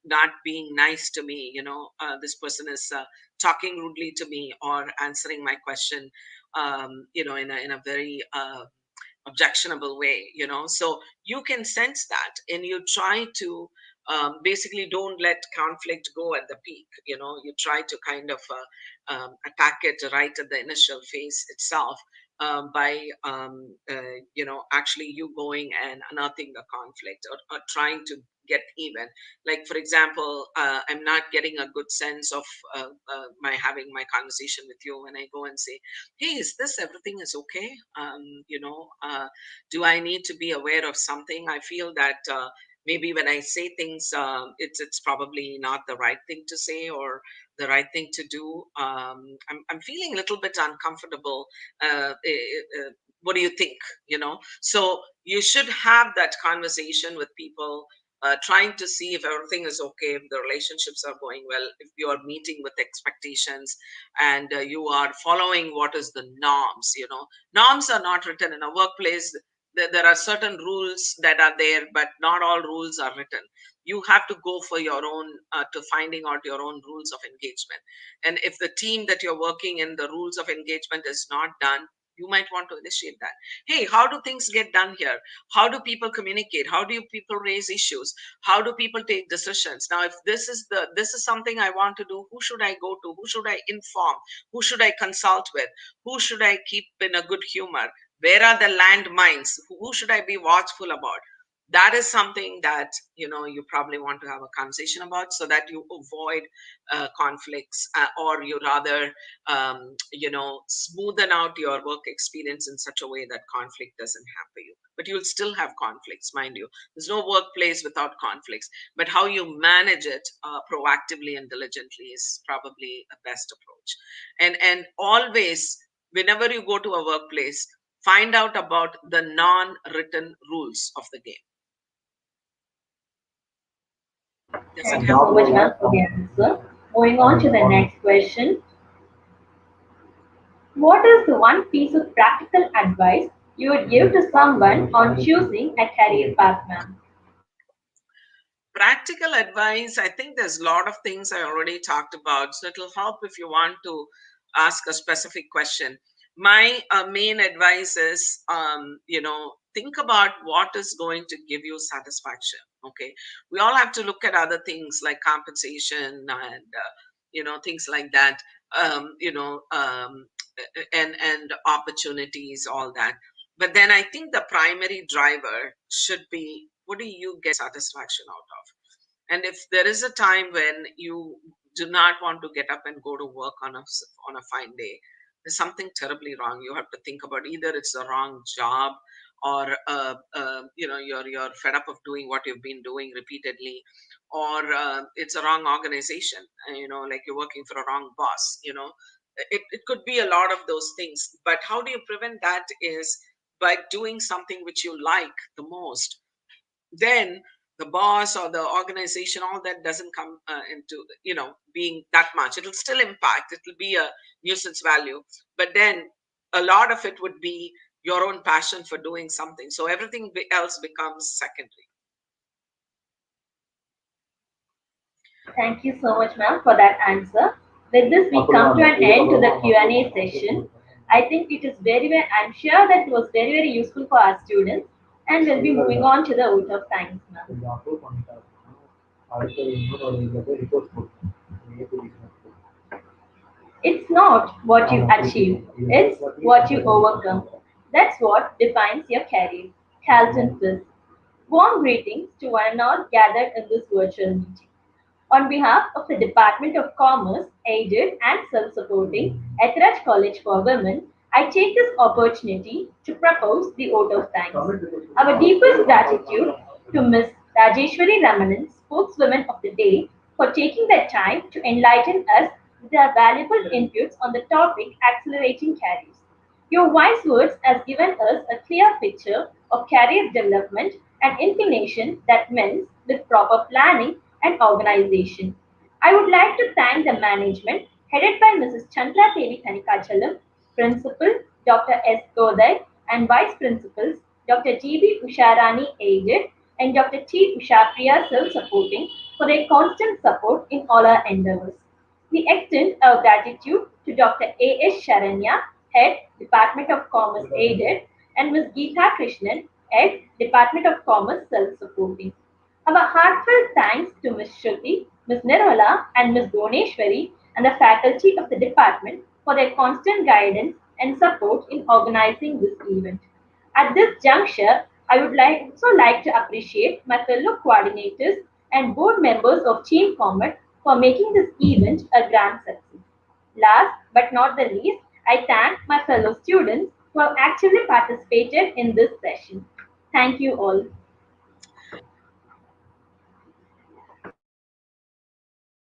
not being nice to me? This person is talking rudely to me, or answering my question in a very objectionable way. So you can sense that, and you try to basically don't let conflict go at the peak. You try to kind of attack it right at the initial phase itself, by actually you going and unearthing the conflict, or trying to get even. Like, for example, I'm not getting a good sense of my having my conversation with you when I go and say, hey, is this everything is okay? Do I need to be aware of something? I feel that maybe when I say things, it's probably not the right thing to say or the right thing to do. I'm feeling a little bit uncomfortable. What do you think? So you should have that conversation with people, trying to see if everything is okay, if the relationships are going well, if you are meeting with expectations, and you are following what is the norms. Norms are not written in a workplace. There are certain rules that are there, but not all rules are written. You have to go for your own, to finding out your own rules of engagement. And if the team that you're working in, the rules of engagement is not done, you might want to initiate that. Hey, how do things get done here? How do people communicate? How do people raise issues? How do people take decisions? Now, if this is something I want to do, who should I go to? Who should I inform? Who should I consult with? Who should I keep in a good humor? Where are the landmines? Who should I be watchful about? That is something that you probably want to have a conversation about, so that you avoid conflicts, or you rather smoothen out your work experience in such a way that conflict doesn't hamper you. But you'll still have conflicts, mind you. There's no workplace without conflicts, but how you manage it proactively and diligently is probably a best approach. And always, whenever you go to a workplace, find out about the non-written rules of the game. Does it Thank you help? so much, ma'am, for the answer. Moving on to the next question. What is the one piece of practical advice you would give to someone on choosing a career path, ma'am? Practical advice, I think there's a lot of things I already talked about, so it'll help if you want to ask a specific question. My main advice is, think about what is going to give you satisfaction. Okay, we all have to look at other things like compensation and things like that, um, you know um, and opportunities, all that. But then I think the primary driver should be, what do you get satisfaction out of? And if there is a time when you do not want to get up and go to work on a fine day, there's something terribly wrong. You have to think about, either it's the wrong job, or you're fed up of doing what you've been doing repeatedly, or it's a wrong organization. Like you're working for a wrong boss. It could be a lot of those things. But how do you prevent that is by doing something which you like the most. Then the boss or the organization, all that doesn't come into being that much. It'll still impact, it'll be a nuisance value, but then a lot of it would be your own passion for doing something, so everything else becomes secondary. Thank you so much, ma'am, for that answer. With this, we come to an end to the Q&A session. I think it is I'm sure that it was very, very useful for our students. And we'll be moving on to the vote of thanks, ma'am. It's not what you achieve, it's what you overcome. That's what defines your career. Carlton Fizz. Warm greetings to one and all gathered in this virtual meeting. On behalf of the Department of Commerce, Aided and Self-Supporting at Raj College for Women, I take this opportunity to propose the vote of thanks. Our deepest gratitude to Ms. Rajeshwari Ramanan, spokeswoman of the day, for taking the time to enlighten us with their valuable inputs on the topic accelerating careers. Your wise words has given us a clear picture of career development and inclination that mends with proper planning and organization. I would like to thank the management headed by Mrs. Chandra Devi Kanikachalam, Principal Dr. S. Godai, and Vice Principals Dr. G.B. Usharani Aged and Dr. T. Ushapriya Self-Supporting for their constant support in all our endeavors. We extend our gratitude to Dr. A. S. Sharanya, Head, Department of Commerce Aided, and Ms. Geeta Krishnan, Head, Department of Commerce Self-Supporting. Our heartfelt thanks to Ms. Shruti, Ms. Nirmala, and Ms. Bhuneshwari and the faculty of the department for their constant guidance and support in organizing this event. At this juncture, I would like to appreciate my fellow coordinators and board members of Team Comet for making this event a grand success. Last but not the least, I thank my fellow students who have actively participated in this session. Thank you all.